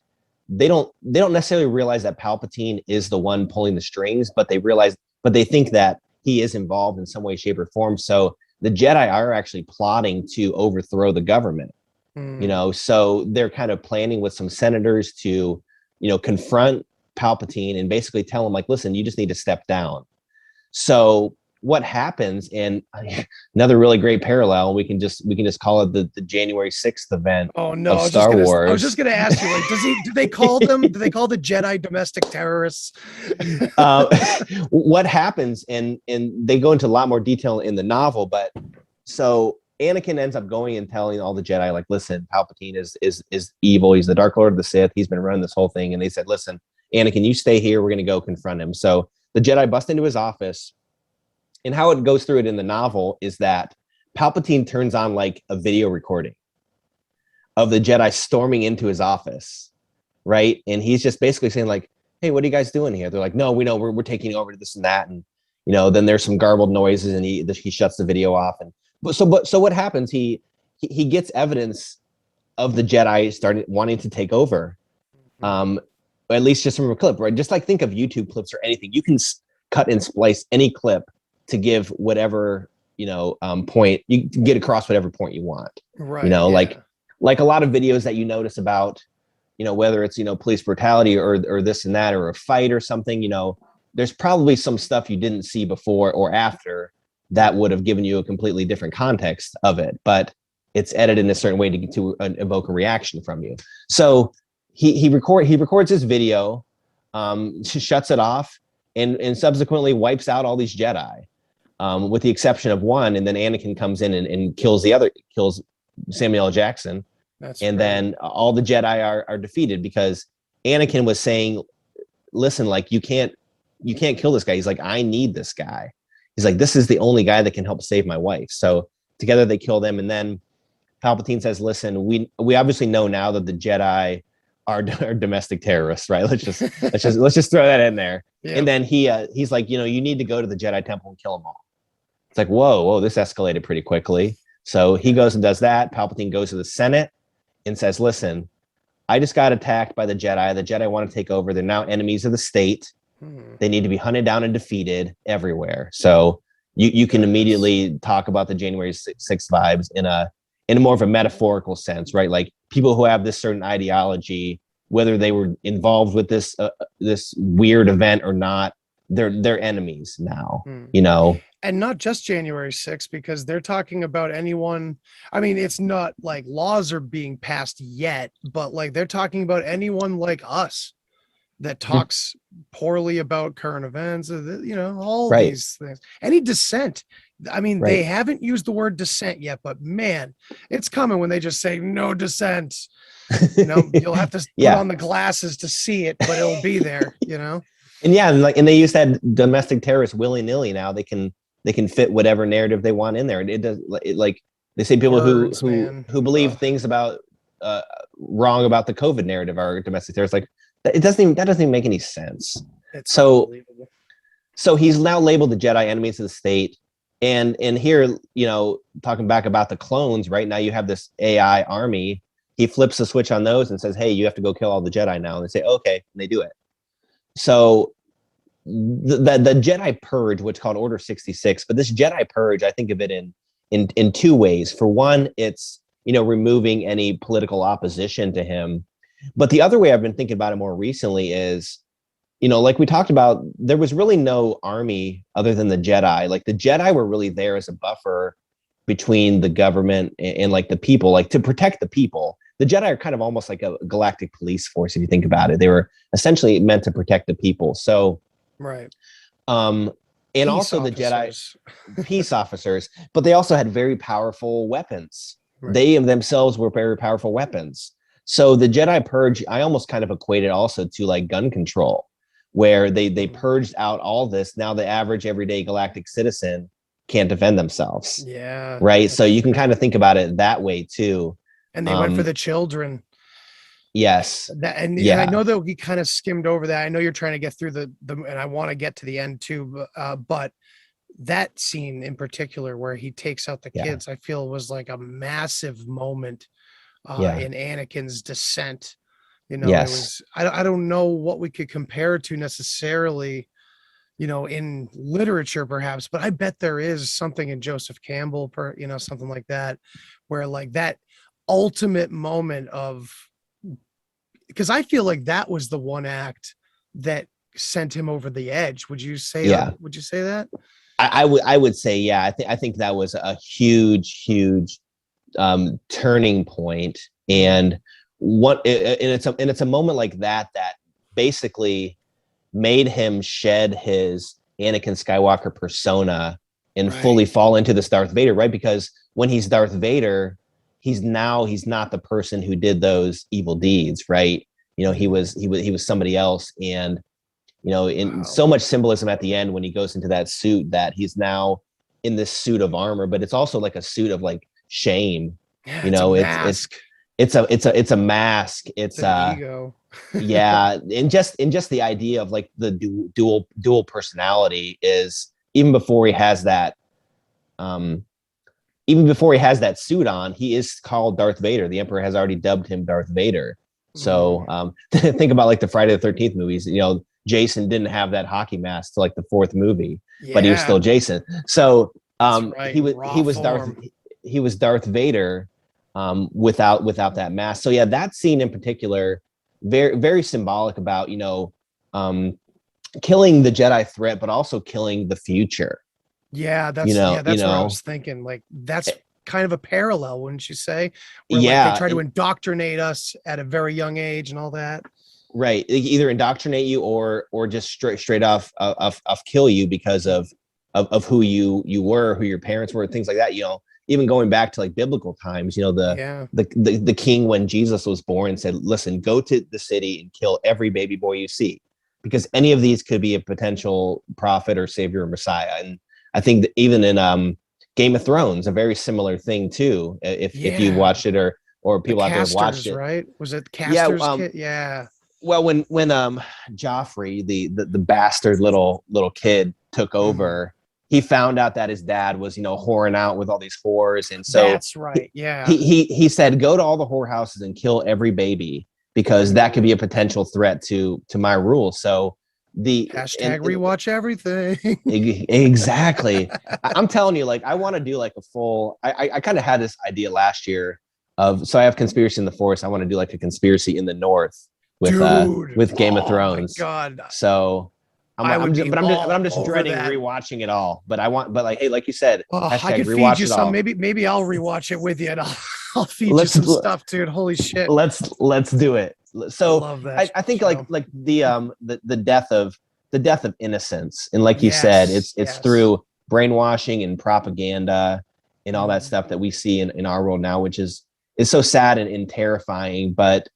S7: they don't necessarily realize that Palpatine is the one pulling the strings, but they think that he is involved in some way, shape, or form. So the Jedi are actually plotting to overthrow the government. So they're kind of planning with some senators to, confront Palpatine and basically tell him, like, listen, you just need to step down. So what happens, and another really great parallel, we can just call it the January 6th event
S1: Oh no,
S7: of
S1: I
S7: Star Wars.
S1: was just gonna ask you, like, do they call them? Do they call the Jedi domestic terrorists?
S7: What happens, and they go into a lot more detail in the novel, but so Anakin ends up going and telling all the Jedi, like, listen, Palpatine is evil. He's the Dark Lord of the Sith. He's been running this whole thing. And they said, listen, Anakin, you stay here. We're going to go confront him. So the Jedi bust into his office. And how it goes through it in the novel is that Palpatine turns on like a video recording of the Jedi storming into his office, right? And he's just basically saying like, hey, what are you guys doing here? They're like, no, we know we're taking over this and that. And, then there's some garbled noises and he shuts the video off. And so what happens? He gets evidence of the Jedi starting wanting to take over, at least just from a clip, right? Just like think of YouTube clips or anything. You can cut and splice any clip to give whatever point you can get across whatever point you want.
S1: Right.
S7: Like a lot of videos that you notice about, whether it's police brutality or this and that or a fight or something. There's probably some stuff you didn't see before or after that would have given you a completely different context of it, but it's edited in a certain way to evoke a reaction from you. So he records his video, shuts it off, and subsequently wipes out all these Jedi, with the exception of one. And then Anakin comes in and kills Samuel L. Jackson. Then all the Jedi are defeated because Anakin was saying, listen, like you can't kill this guy. He's like, I need this guy. He's like, this is the only guy that can help save my wife. So together they kill them. And then Palpatine says, listen, we obviously know now that the Jedi are domestic terrorists, right? Let's just throw that in there. Yeah. And then he's like, you need to go to the Jedi temple and kill them all. It's like, whoa, this escalated pretty quickly. So he goes and does that. Palpatine goes to the Senate and says, listen, I just got attacked by the Jedi. The Jedi want to take over. They're now enemies of the state. They need to be hunted down and defeated everywhere. So you can immediately talk about the January 6th vibes in a more of a metaphorical sense, right? Like people who have this certain ideology, whether they were involved with this weird event or not, they're enemies now,
S1: And not just January 6th, because they're talking about anyone. I mean, it's not like laws are being passed yet, but like they're talking about anyone like us that talks poorly about current events, all these things. Any dissent. I mean, they haven't used the word dissent yet, but man, it's coming when they just say no dissent. You'll have to put on the glasses to see it, but it'll be there,
S7: And they use that domestic terrorist willy-nilly now. They can fit whatever narrative they want in there. And they say people who believe things about wrong about the COVID narrative are domestic terrorists. Like that doesn't even make any sense. So he's now labeled the Jedi enemies of the state. And here, talking back about the clones, right now you have this AI army. He flips the switch on those and says, hey, you have to go kill all the Jedi now. And they say, okay, and they do it. So the Jedi Purge, what's called Order 66, but this Jedi Purge, I think of it in two ways. For one, it's, removing any political opposition to him. But the other way I've been thinking about it more recently is, like we talked about, there was really no army other than the Jedi. Like the Jedi were really there as a buffer between the government and like the people, like to protect the people. The Jedi are kind of almost like a galactic police force, if you think about it. They were essentially meant to protect the people. So,
S1: right.
S7: And
S1: peace
S7: also
S1: officers.
S7: The Jedi, peace officers, but they also had very powerful weapons.
S1: Right.
S7: They themselves were very powerful weapons. So the Jedi Purge, I almost kind of equated also to like gun control, where they purged out all this. Now the average everyday galactic citizen can't defend themselves.
S1: Yeah.
S7: Right. So you can kind of think about it that way too.
S1: And they went for the children.
S7: Yes.
S1: And I know that we kind of skimmed over that. I know you're trying to get through the and I want to get to the end too. But that scene in particular where he takes out the kids, I feel was like a massive moment in Anakin's descent. It was, I don't know what we could compare it to necessarily, in literature perhaps, but I bet there is something in Joseph Campbell, something like that, where like that ultimate moment of, because I feel like that was the one act that sent him over the edge. Would you say that? Would you say that?
S7: I would say, yeah, I think that was a huge turning point. And it's a moment like that basically made him shed his Anakin Skywalker persona and fully fall into this Darth Vader, right? Because when he's Darth Vader, he's not the person who did those evil deeds, right? You know, he was somebody else. And you know, in so much symbolism at the end when he goes into that suit, that he's now in this suit of armor, but it's also like a suit of like shame.
S1: Yeah,
S7: You know, it's a mask. It's
S1: an ego.
S7: Yeah, and just the idea of like the dual personality is even before he has that suit on, he is called Darth Vader. The Emperor has already dubbed him Darth Vader. So think about like the Friday the 13th movies. You know, Jason didn't have that hockey mask till like the fourth movie, but he was still Jason. So he was Darth Vader without that mask. So yeah, that scene in particular, very very symbolic about, you know, killing the Jedi threat, but also killing the future.
S1: Yeah, that's what I was thinking. Like that's kind of a parallel, wouldn't you say? Where like they try to indoctrinate us at a very young age and all that.
S7: Right, either indoctrinate you or just straight off kill you because of who you were, who your parents were, things like that. You know, even going back to like biblical times, you know, the king when Jesus was born said, "Listen, go to the city and kill every baby boy you see, because any of these could be a potential prophet or savior or Messiah." And I think that even in Game of Thrones, a very similar thing too. If you've watched it or people out there have watched it,
S1: right? Was it Caster's kid? Yeah.
S7: Well, when Joffrey, the bastard little kid, took over, he found out that his dad was, you know, whoring out with all these whores, and so
S1: that's right. Yeah.
S7: He said, go to all the whorehouses and kill every baby, because that could be a potential threat to my rule. So the
S1: hashtag rewatch everything.
S7: Exactly. I'm telling you, like, I want to do like a full. I kind of had this idea last year so I have Conspiracy in the Force. I want to do like a Conspiracy in the North with Game of Thrones.
S1: My God.
S7: So I'm just dreading rewatching it all. But like, hey, like you said,
S1: I can feed you some. Maybe I'll rewatch it with you, and I'll feed you some stuff, dude. Holy shit.
S7: Let's do it. So I think like the death of innocence, and like you said, it's through brainwashing and propaganda and all that stuff that we see in our world now, which is so sad and terrifying. But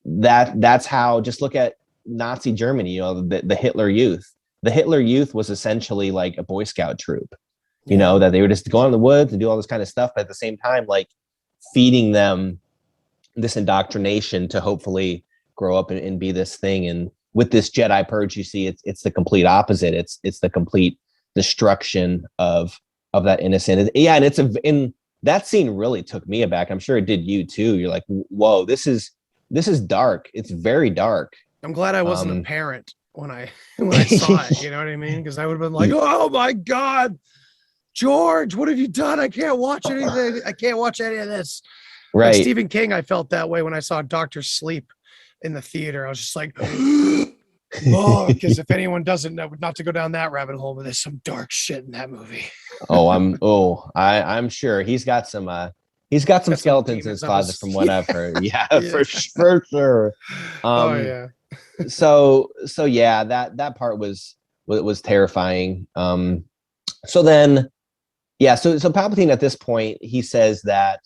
S7: that's how, just look at Nazi Germany, you know, the Hitler Youth. The Hitler Youth was essentially like a Boy Scout troop, you know, that they would just go out in the woods and do all this kind of stuff, but at the same time, like feeding them this indoctrination to hopefully grow up and be this thing. And with this Jedi Purge, you see, it's the complete opposite. It's the complete destruction of that innocent. And and that scene really took me aback. I'm sure it did you too. You're like, whoa, this is dark. It's very dark.
S1: I'm glad I wasn't a parent when I saw it. You know what I mean? Because I would have been like, oh my God, George, what have you done? I can't watch anything. I can't watch any of this.
S7: Right.
S1: Like Stephen King, I felt that way when I saw Dr. Sleep in the theater. I was just like, because if anyone doesn't know, not to go down that rabbit hole, but there's some dark shit in that movie.
S7: I'm sure he's got some skeletons in his closet from what I've heard. Yeah, for sure. So yeah, that part was terrifying. So Palpatine at this point, he says that,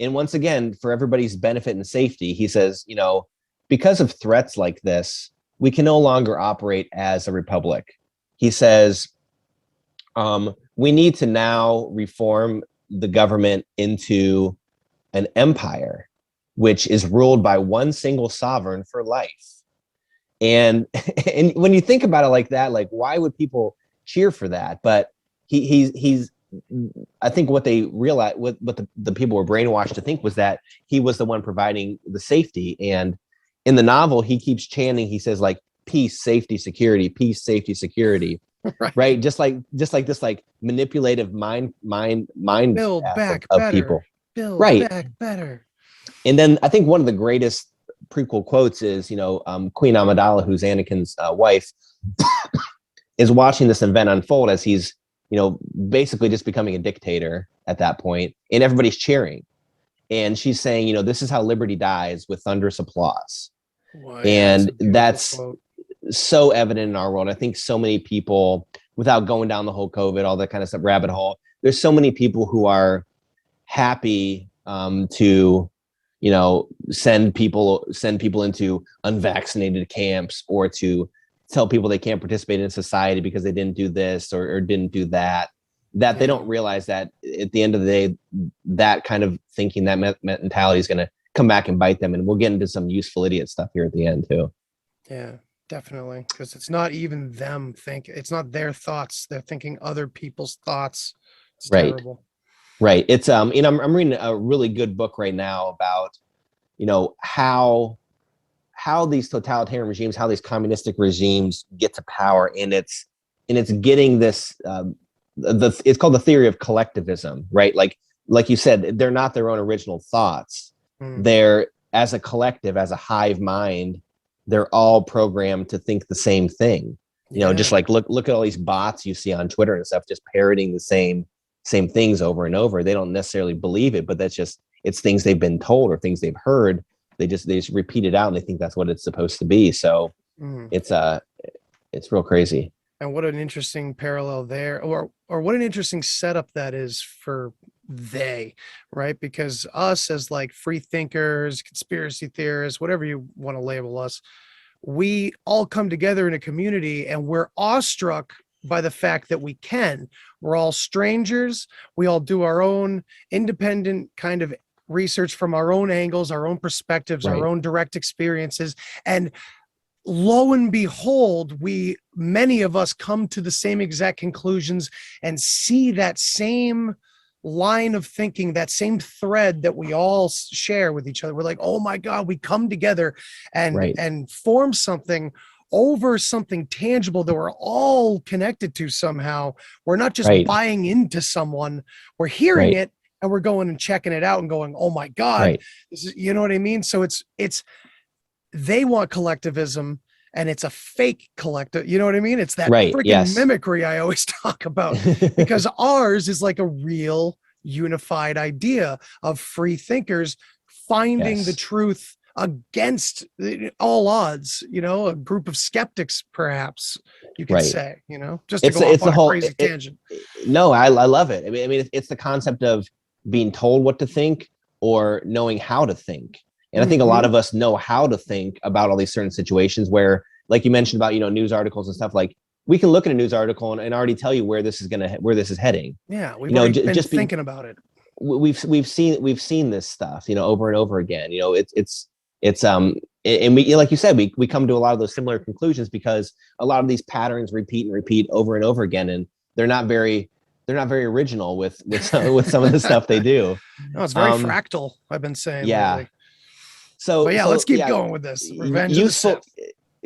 S7: and once again, for everybody's benefit and safety, he says, you know, because of threats like this, we can no longer operate as a republic. He says, we need to now reform the government into an empire, which is ruled by one single sovereign for life. And when you think about it like that, like, why would people cheer for that? But he's I think what they realized, what the people were brainwashed to think, was that he was the one providing the safety. And in the novel, he keeps chanting, he says, like, peace, safety, security, peace, safety, security. Right. Just like this, like, manipulative mind
S1: build back
S7: of
S1: better.
S7: people.
S1: Build
S7: right.
S1: back better.
S7: And then I think one of the greatest prequel quotes is, you know, Queen Amidala, who's Anakin's wife, is watching this event unfold as he's basically just becoming a dictator at that point, and everybody's cheering. And she's saying, this is how liberty dies, with thunderous applause.
S1: Wow,
S7: and
S1: that's
S7: quote. So evident in our world. I think so many people, without going down the whole COVID, all that kind of stuff, rabbit hole, there's so many people who are happy to, send people into unvaccinated camps, or to tell people they can't participate in society because they didn't do this or didn't do that. They don't realize that at the end of the day, that kind of thinking, that mentality is going to come back and bite them. And we'll get into some useful idiot stuff here at the end too.
S1: Yeah, definitely. Because it's not even them it's not their thoughts. They're thinking other people's thoughts. It's terrible.
S7: Right. It's, I'm reading a really good book right now about, how these totalitarian regimes, how these communistic regimes get to power. And it's getting this, it's called the theory of collectivism, right? Like you said, they're not their own original thoughts. They're, as a collective, as a hive mind, they're all programmed to think the same thing. Just like look at all these bots you see on Twitter and stuff, just parroting the same things over and over. They don't necessarily believe it, but it's things they've been told or things they've heard. They just repeat it out, and they think that's what it's supposed to be. So it's real crazy.
S1: And what an interesting parallel there, or what an interesting setup that is for right? Because us as like free thinkers, conspiracy theorists, whatever you want to label us, we all come together in a community, and we're awestruck by the fact that we're all strangers. We all do our own independent kind of research from our own angles, our own perspectives, our own direct experiences. And lo and behold, many of us come to the same exact conclusions and see that same line of thinking, that same thread that we all share with each other. We're like, oh my God, we come together and form something over something tangible that we're all connected to somehow. We're not just buying into someone, we're hearing it, and we're going and checking it out and going, oh my God, this is, you know what I mean? So they want collectivism, and it's a fake collective. You know what I mean? It's that freaking mimicry I always talk about, because ours is like a real unified idea of free thinkers finding the truth against all odds, a group of skeptics, perhaps you could say, just to go off on a crazy tangent.
S7: No, I love it. I mean, it's the concept of being told what to think or knowing how to think. And I think a lot of us know how to think about all these certain situations where, like you mentioned about, news articles and stuff, like we can look at a news article and already tell you where this is heading.
S1: Yeah. We've already been thinking about it.
S7: We've seen this stuff, over and over again. And we, like you said, we come to a lot of those similar conclusions because a lot of these patterns repeat over and over again. And they're not very original with some of the stuff they do.
S1: No, it's very fractal. I've been saying.
S7: Yeah.
S1: Lately.
S7: So
S1: let's keep going with this. Revenge of the Sith.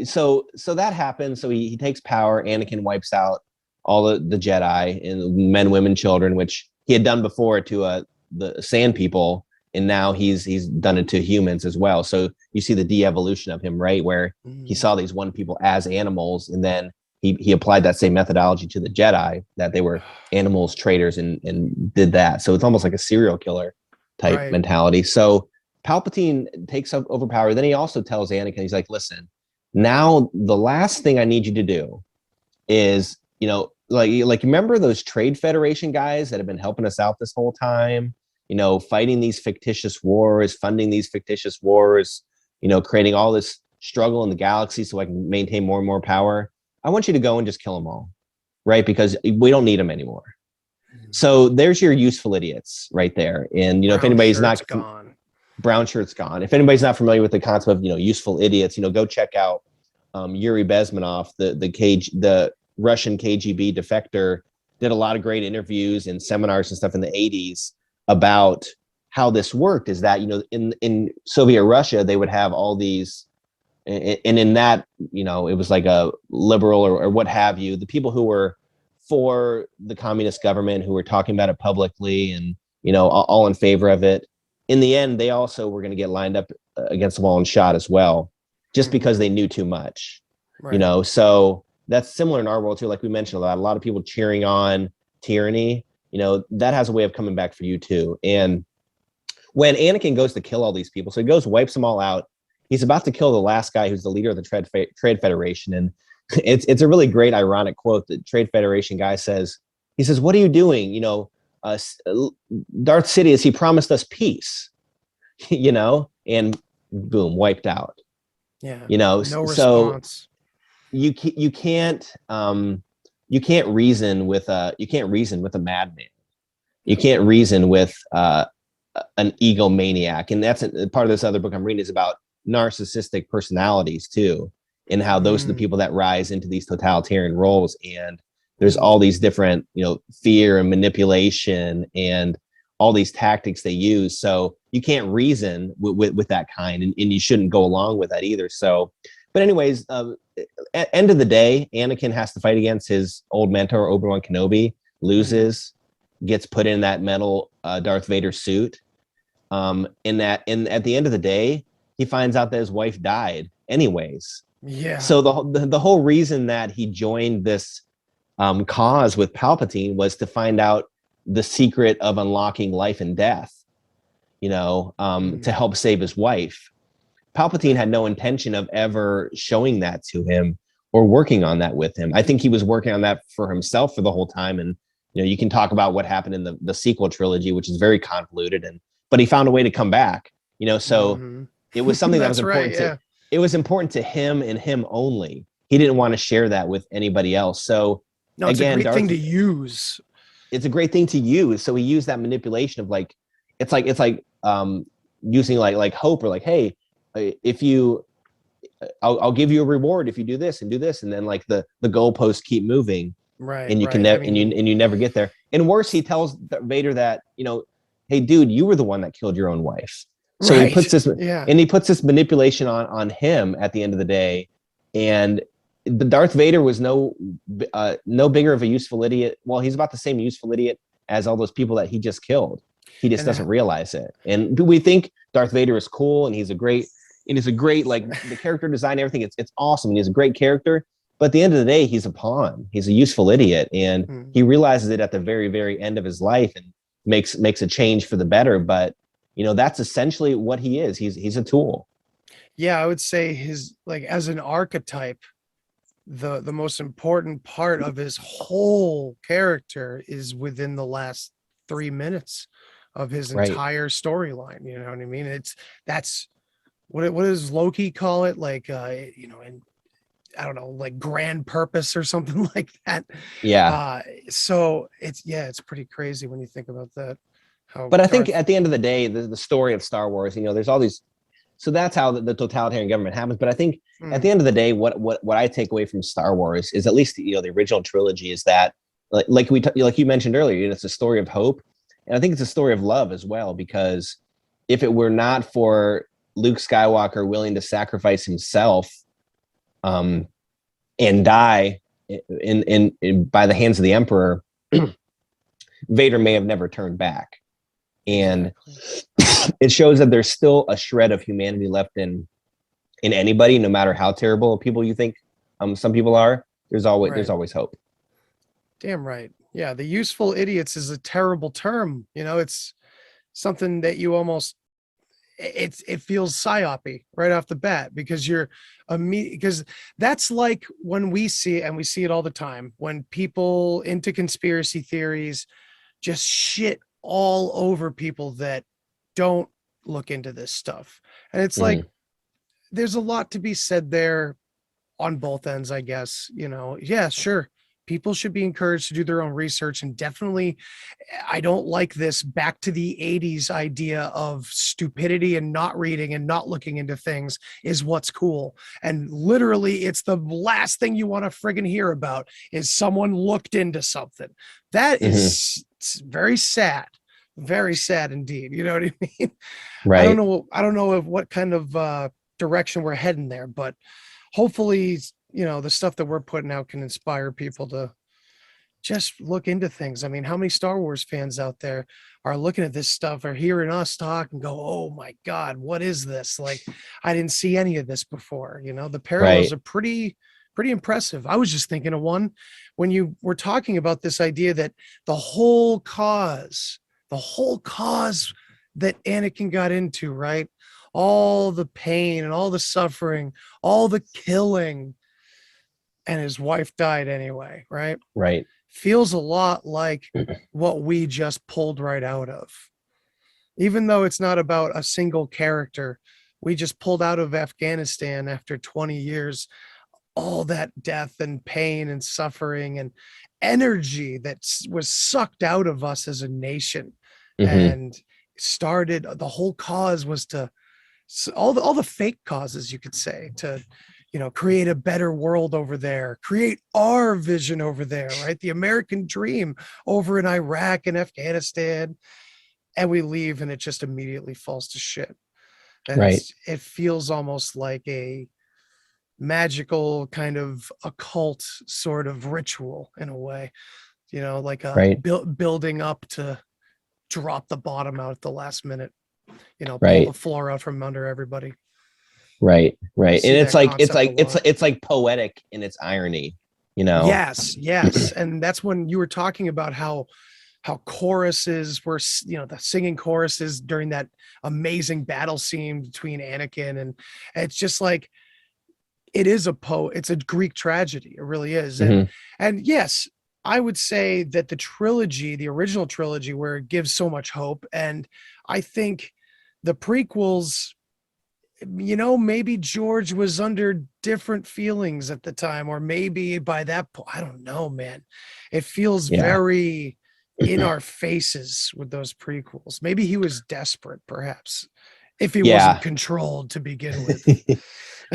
S7: So that happens. So he takes power. Anakin wipes out all the Jedi and men, women, children, which he had done before to the Sand People, and now he's done it to humans as well. So you see the de-evolution of him, right? Where he saw these one people as animals, and then he applied that same methodology to the Jedi, that they were animals, traitors, and did that. So it's almost like a serial killer type mentality. So Palpatine takes over power. Then he also tells Anakin, he's like, listen, now the last thing I need you to do is, like remember those Trade Federation guys that have been helping us out this whole time, fighting these fictitious wars, funding these fictitious wars, creating all this struggle in the galaxy so I can maintain more and more power. I want you to go and just kill them all, right? Because we don't need them anymore. So there's your useful idiots right there. And, if anybody's not gone. Brown shirt's gone. If anybody's not familiar with the concept of, useful idiots, go check out Yuri Bezmenov, the Russian KGB defector, did a lot of great interviews and seminars and stuff in the 80s about how this worked. Is that, in Soviet Russia, they would have all these, and in that, it was like a liberal or what have you, the people who were for the communist government, who were talking about it publicly and, all in favor of it. In the end, they also were going to get lined up against the wall and shot as well, just because they knew too much, so that's similar in our world too. Like we mentioned, a lot of people cheering on tyranny, that has a way of coming back for you too. And when Anakin goes to kill all these people, so he goes, wipes them all out. He's about to kill the last guy who's the leader of the Trade Federation. And it's a really great ironic quote. The Trade Federation guy says, what are you doing? Darth Sidious, he promised us peace, and boom, wiped out.
S1: Yeah.
S7: No
S1: response.
S7: You can't reason with a madman. You can't reason with an egomaniac. And that's part of this other book I'm reading is about narcissistic personalities too, and how those are the people that rise into these totalitarian roles. And there's all these different, fear and manipulation and all these tactics they use. So you can't reason with that kind, and you shouldn't go along with that either. So, but anyways, at end of the day, Anakin has to fight against his old mentor, Obi-Wan Kenobi, loses, gets put in that metal Darth Vader suit. And at the end of the day, he finds out that his wife died anyways.
S1: Yeah.
S7: So the whole reason that he joined this cause with Palpatine was to find out the secret of unlocking life and death, to help save his wife. Palpatine had no intention of ever showing that to him or working on that with him. I think he was working on that for himself for the whole time. And, you can talk about what happened in the sequel trilogy, which is very convoluted, but he found a way to come back, so it was something that was important it was important to him and him only. He didn't want to share that with anybody else. So
S1: no, it's a great thing to use.
S7: It's a great thing to use. So he used that manipulation of it's like using like hope, or like, hey, if you, I'll give you a reward if you do this, and then like the goalposts keep moving,
S1: right?
S7: And you can never, and you never get there. And worse, he tells Vader that, hey, dude, you were the one that killed your own wife. So he puts this manipulation on him at the end of the day. And the Darth Vader was no bigger of a useful idiot. Well, he's about the same useful idiot as all those people that he just killed. He just doesn't realize it. And we think Darth Vader is cool, and he's a great like the character design, everything. It's awesome. And he's a great character. But at the end of the day, he's a pawn. He's a useful idiot, and he realizes it at the very, very end of his life, and makes a change for the better. But that's essentially what he is. He's a tool.
S1: Yeah, I would say his, like, as an archetype, the most important part of his whole character is within the last 3 minutes of his entire storyline. You know what I mean? That's what does Loki call it? Like, and I don't know, like grand purpose or something like that.
S7: Yeah.
S1: So it's pretty crazy when you think about that.
S7: But I think at the end of the day, the story of Star Wars, there's all these. So that's how the totalitarian government happens. But I think at the end of the day, what I take away from Star Wars is, at least the original trilogy, is that like you mentioned earlier, it's a story of hope, and I think it's a story of love as well. Because if it were not for Luke Skywalker willing to sacrifice himself, and die in by the hands of the Emperor, Vader may have never turned back. And it shows that there's still a shred of humanity left in anybody, no matter how terrible people you think some people are. There's always hope.
S1: Damn right. Yeah, the useful idiots is a terrible term. It's something that you almost, it feels psyopy right off the bat, because because that's like when we see it all the time, when people into conspiracy theories just shit all over people that don't look into this stuff. And it's like, there's a lot to be said there on both ends, I guess. Yeah, sure, people should be encouraged to do their own research, and definitely, I don't like this back to the 80s idea of stupidity and not reading and not looking into things is what's cool. And literally, it's the last thing you want to friggin' hear about is someone looked into something. That is very sad indeed. You know what I mean?
S7: Right.
S1: I don't know what kind of direction we're heading there, but hopefully, the stuff that we're putting out can inspire people to just look into things. I mean, how many Star Wars fans out there are looking at this stuff, or hearing us talk and go, oh my God, what is this? Like, I didn't see any of this before. The parallels are pretty pretty impressive. I was just thinking of one when you were talking about this idea that the whole cause that Anakin got into, right? All the pain and all the suffering, all the killing, and his wife died anyway, right?
S7: Right.
S1: Feels a lot like what we just pulled right out of. Even though it's not about a single character, we just pulled out of Afghanistan after 20 years, all that death and pain and suffering and energy that was sucked out of us as a nation. And started, the whole cause was to, all the fake causes, you could say, to, create a better world over there, create our vision over there, right? The American dream over in Iraq and Afghanistan. And we leave and it just immediately falls to shit. And
S7: Right.
S1: it feels almost like a magical kind of occult sort of ritual in a way, like a building up to drop the bottom out at the last minute, pull the floor out from under everybody.
S7: Right. And it's like poetic in its irony,
S1: Yes. And that's when you were talking about how choruses were, the singing choruses during that amazing battle scene between Anakin, and it's just like, it's a Greek tragedy. It really is. And yes, I would say that the original trilogy, where it gives so much hope. And I think the prequels, maybe George was under different feelings at the time, or maybe by that point, I don't know, man. It feels very in our faces with those prequels. Maybe he was desperate, perhaps, if he wasn't controlled to begin with.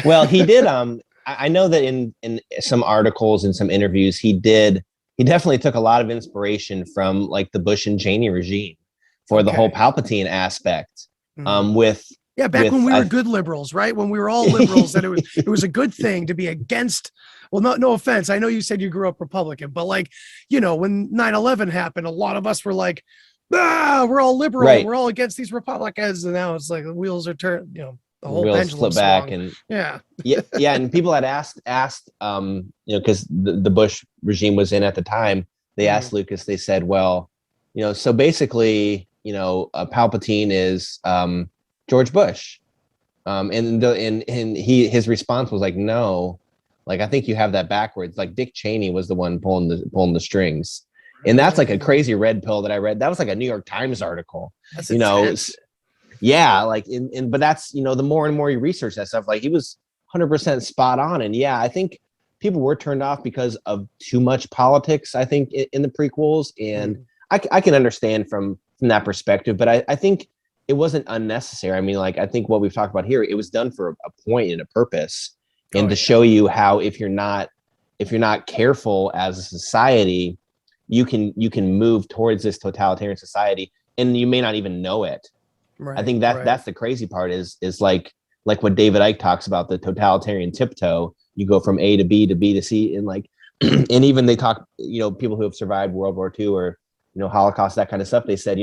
S7: Well, he did. I know that in some articles and some interviews, he definitely took a lot of inspiration from like the Bush and Cheney regime for the whole Palpatine aspect. When
S1: we were good liberals, right? When we were all liberals, and it was a good thing to be against. Well, no offense. I know you said you grew up Republican, but when 9/11 happened, a lot of us were like, we're all liberal. Right. We're all against these Republicans. And now it's like the wheels are turned, the whole pendulum flip back.
S7: And and people had asked, because the Bush regime was in at the time, they asked Lucas, they said, well, so basically, Palpatine is George Bush. And his response was like, no, like, I think you have that backwards. Like Dick Cheney was the one pulling the strings. And that's like a crazy red pill that I read. That was like a New York Times article. That's intense. But that's, the more and more you research that stuff, like he was 100% spot on. And I think people were turned off because of too much politics, I think, in the prequels. And I can understand from that perspective, but I think it wasn't unnecessary. I mean, like, I think what we've talked about here, it was done for a point and a purpose, and to show you how if you're not careful as a society, you can move towards this totalitarian society, and you may not even know it. Right, I think that's the crazy part is like what David Icke talks about, the totalitarian tiptoe. You go from A to B to B to C, and like, and even they talk, people who have survived World War II or Holocaust, that kind of stuff. They said,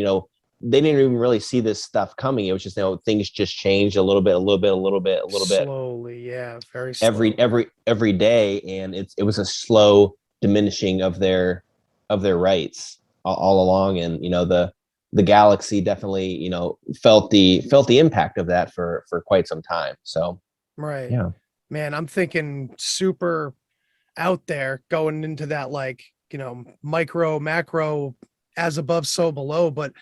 S7: they didn't even really see this stuff coming. It was just, things just changed a little bit
S1: slowly. Yeah. Very slowly.
S7: Every day. And it was a slow diminishing of their rights all along. And, the galaxy definitely, felt the impact of that for quite some time. So,
S1: right. Yeah, man, I'm thinking super out there going into that, like, micro, macro, as above, so below. But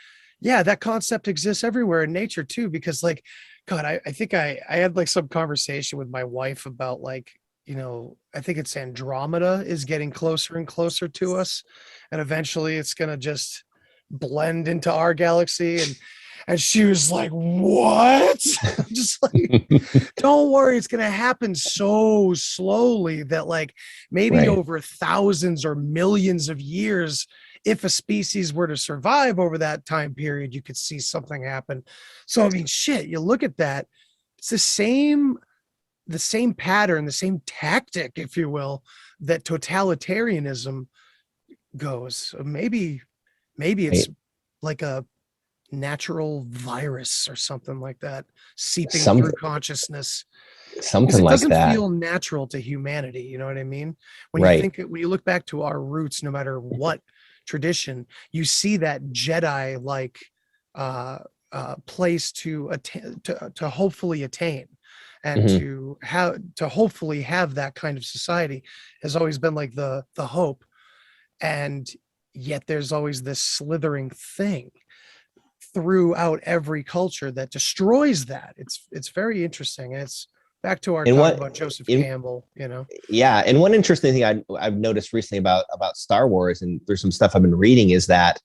S1: yeah, that concept exists everywhere in nature too, because like, God, I think I had like some conversation with my wife about like, I think it's Andromeda is getting closer and closer to us. And eventually it's going to just blend into our galaxy. And she was like, what? I'm just like, don't worry. It's going to happen so slowly that like maybe over thousands or millions of years, if a species were to survive over that time period, you could see something happen. So, I mean, shit, you look at that, it's the same pattern, the same tactic, if you will, that totalitarianism goes. Maybe it's like a natural virus or something like that seeping through consciousness.
S7: Something
S1: it
S7: like
S1: doesn't
S7: that.
S1: feel natural to humanity. You know what I mean? When
S7: Right.
S1: when you look back to our roots, no matter what tradition, you see that Jedi like place to attain, to hopefully attain, and
S7: Mhm.
S1: to hopefully have that kind of society has always been like the hope. And yet there's always this slithering thing throughout every culture that destroys that. It's very interesting. And it's back to our
S7: And
S1: talk
S7: what
S1: about Joseph
S7: in
S1: Campbell, you know.
S7: Yeah, and one interesting thing I've noticed recently about Star Wars, and there's some stuff I've been reading, is that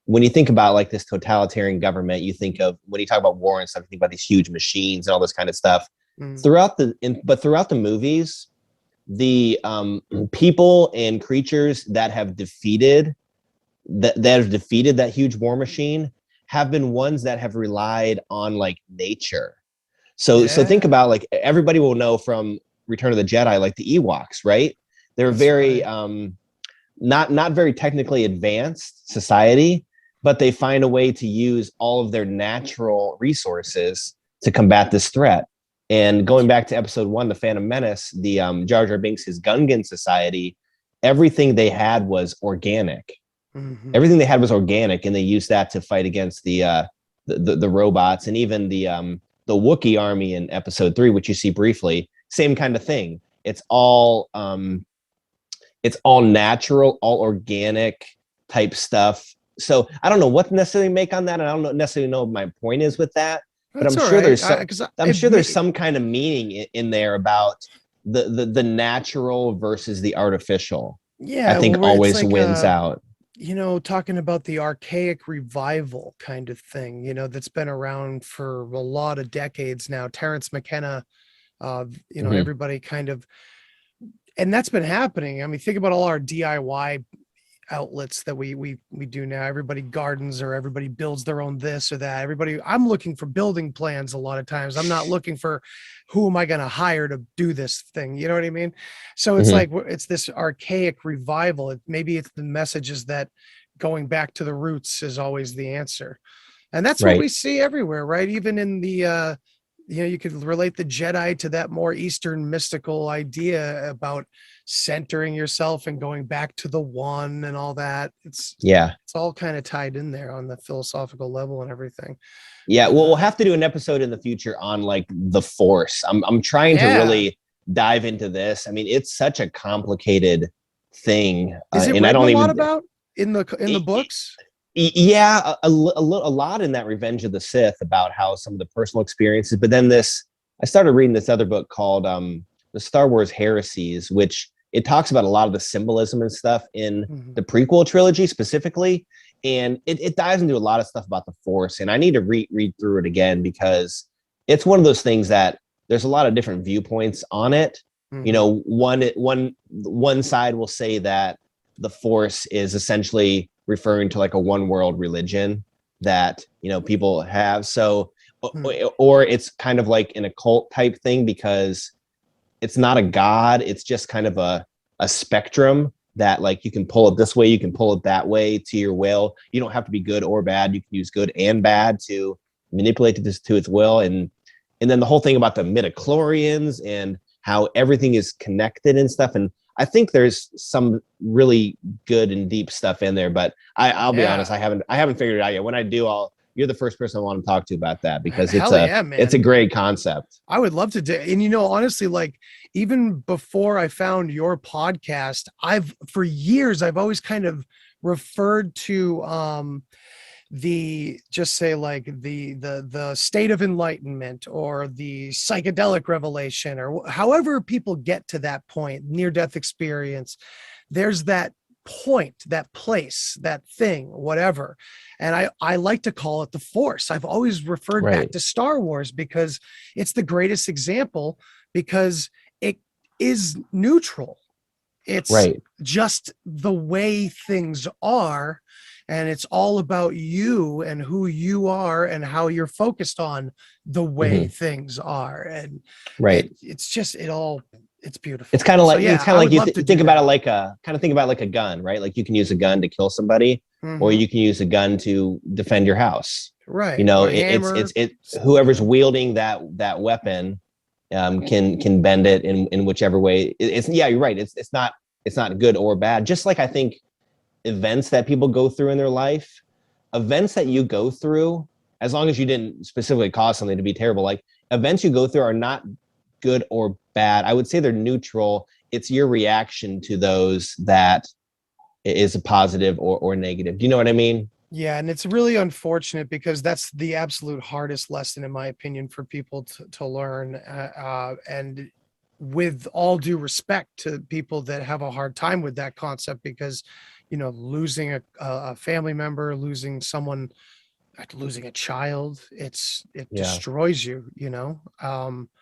S7: when you think about like this totalitarian government, you think of, when you talk about war and stuff, you think about these huge machines and all this kind of stuff.
S1: Mm.
S7: Throughout the movies, the people and creatures that have defeated that huge war machine have been ones that have relied on like nature. So think
S1: Yeah.
S7: about, like, everybody will know from Return of the Jedi, like the Ewoks, right? They're
S1: That's
S7: very
S1: right.
S7: not very technically advanced society, but they find a way to use all of their natural resources to combat this threat. And going back to episode 1, The Phantom Menace, the Jar Jar Binks, his Gungan society, everything they had was organic.
S1: Mhm.
S7: Everything they had was organic, and they used that to fight against the robots, and even the Wookiee army in episode 3, which you see briefly. Same kind of thing. It's all natural, all organic type stuff. So I don't know what to necessarily make on that, and I don't necessarily know what my point is with that. But
S1: That's
S7: I'm
S1: all
S7: sure
S1: right.
S7: there's some kind of meaning in there about the natural versus the artificial. I
S1: Yeah,
S7: think
S1: where it's
S7: always
S1: like
S7: wins out.
S1: you know, talking about the archaic revival kind of thing, you know, that's been around for a lot of decades now. Terrence McKenna, you know,
S7: Mhm.
S1: everybody kind of, and that's been happening. I mean, think about all our DIY outlets that we do now. Everybody gardens, or everybody builds their own this or that. Everybody, I'm looking for building plans a lot of times. I'm not looking for who am I going to hire to do this thing, you know what I mean? So it's
S7: Mhm.
S1: like it's this archaic revival. Maybe it's the messages that going back to the roots is always the answer. And that's what we
S7: Right.
S1: see everywhere, right? Even in the you know, you could relate the Jedi to that more Eastern mystical idea about centering yourself and going back to the one and all that.
S7: Yeah.
S1: It's all kind of tied in there on the philosophical level and everything.
S7: Yeah,
S1: But
S7: well, we'll have to do an episode in the future on like the Force. I'm trying to
S1: yeah.
S7: really dive into this. I mean, it's such a complicated thing,
S1: Is it
S7: and I
S1: written
S7: don't
S1: a lot
S7: even.
S1: about in the books?
S7: Yeah, a lot in that Revenge of the Sith about how some of the personal experiences. But then I started reading this other book called the Star Wars Heresies, which it talks about a lot of the symbolism and stuff in
S1: Mhm.
S7: the prequel trilogy specifically, and it dives into a lot of stuff about the Force. And I need to read through it again, because it's one of those things that there's a lot of different viewpoints on it. You
S1: Mhm.
S7: know, one side will say that the Force is essentially referring to like a one world religion that, you know, people have. So
S1: Hmm.
S7: or it's kind of like an occult type thing, because it's not a god, it's just kind of a spectrum that, like, you can pull it this way, you can pull it that way to your will. You don't have to be good or bad, you can use good and bad to manipulate this to its will. And then the whole thing about the midichlorians and how everything is connected and stuff. And I think there's some really good and deep stuff in there, but I'll be honest,
S1: Yeah.
S7: I haven't figured it out yet. When I do, you're the first person I want to talk to about that, because
S1: Hell yeah,
S7: it's a
S1: man.
S7: great concept.
S1: I would love to do. And you know, honestly, like even before I found your podcast, for years I've always kind of referred to the just say like the state of enlightenment or the psychedelic revelation or however people get to that point, near death experience. There's that point, that place, that thing, whatever. And I like to call it the Force. I've always referred back
S7: Right.
S1: to Star Wars because it's the greatest example, because it is neutral. It's
S7: Right.
S1: just the way things are, and it's all about you and who you are and how you're focused on the way
S7: Mhm.
S1: things are. And
S7: Right.
S1: it's just it's beautiful.
S7: It's kind of
S1: So
S7: like
S1: yeah, I would
S7: you
S1: love to
S7: think
S1: do
S7: about it
S1: that.
S7: like think about it like a gun, right? Like you can use a gun to kill somebody, or
S1: Mhm.
S7: you can use a gun to defend your house. You
S1: Right.
S7: know,
S1: Or hammer.
S7: whoever's wielding that weapon can bend it in whichever way. It's yeah, you're right. It's not good or bad. Just like I think events that people go through in their life, events that you go through, as long as you didn't specifically cause something to be terrible, like events you go through are not good or bad. I would say they're neutral. It's your reaction to those that is a positive or negative. Do you know what I mean?
S1: Yeah, and it's really unfortunate because that's the absolute hardest lesson, in my opinion, for people to learn. And with all due respect to people that have a hard time with that concept, because, you know, losing a family member, losing someone, losing a child, it destroys you, you know?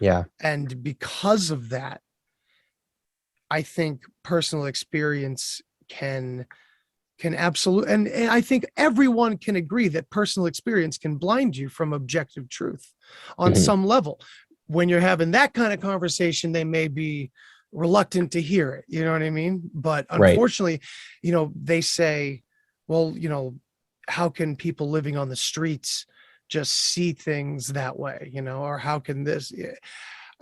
S7: Yeah.
S1: And because of that, I think personal experience can absolutely, and I think everyone can agree that personal experience can blind you from objective truth on some level. When you're having that kind of conversation, they may be reluctant to hear it, you know what I mean? But unfortunately, you know, they say, well, you know, how can people living on the streets just see things that way, you know, or how can this?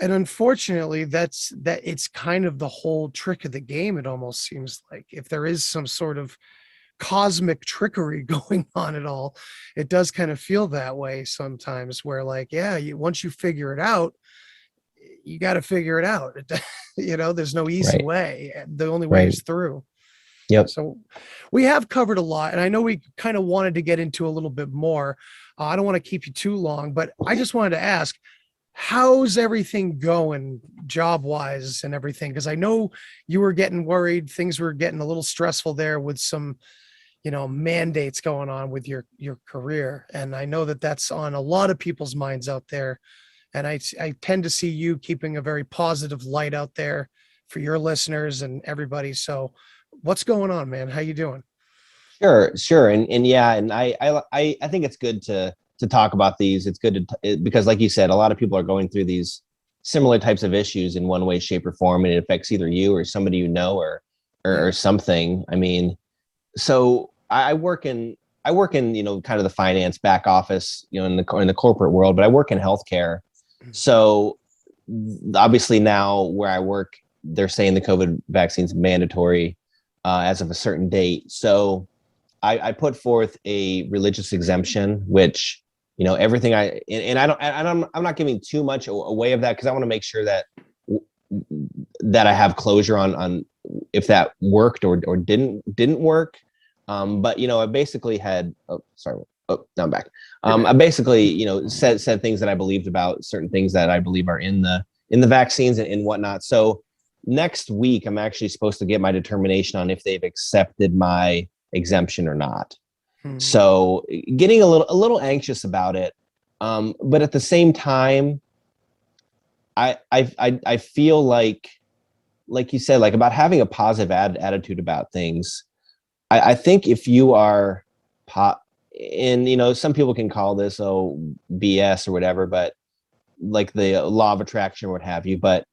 S1: And unfortunately, that it's kind of the whole trick of the game. It almost seems like if there is some sort of cosmic trickery going on at all, it does kind of feel that way sometimes, where like, yeah, once you figure it out, you got to figure it out. You know, there's no easy way. The only way is through.
S7: Yep.
S1: So we have covered a lot, and I know we kind of wanted to get into a little bit more. I don't want to keep you too long, but I just wanted to ask, how's everything going job wise and everything? Because I know you were getting worried. Things were getting a little stressful there with some, you know, mandates going on with your career. And I know that that's on a lot of people's minds out there. And I tend to see you keeping a very positive light out there for your listeners and everybody. So what's going on, man? How you doing?
S7: Sure. And yeah, and I think it's good to talk about these. It's good because like you said, a lot of people are going through these similar types of issues in one way, shape, or form, and it affects either you or somebody you know or something. I mean, so I work in, you know, kind of the finance back office, you know, in the corporate world, but I work in healthcare. So obviously now where I work, they're saying the COVID vaccine's mandatory as of a certain date. So I put forth a religious exemption, which, you know, everything I'm not giving too much away of that, because I want to make sure that I have closure on if that worked or didn't work. But, you know, I basically had, now I'm back. I basically, you know, said things that I believed about certain things that I believe are in the vaccines and whatnot. So next week, I'm actually supposed to get my determination on if they've accepted my exemption or not. So getting a little anxious about it. But at the same time, I feel like you said, like about having a positive attitude about things. I think if you are and, you know, some people can call this BS or whatever, but like the law of attraction or what have you. But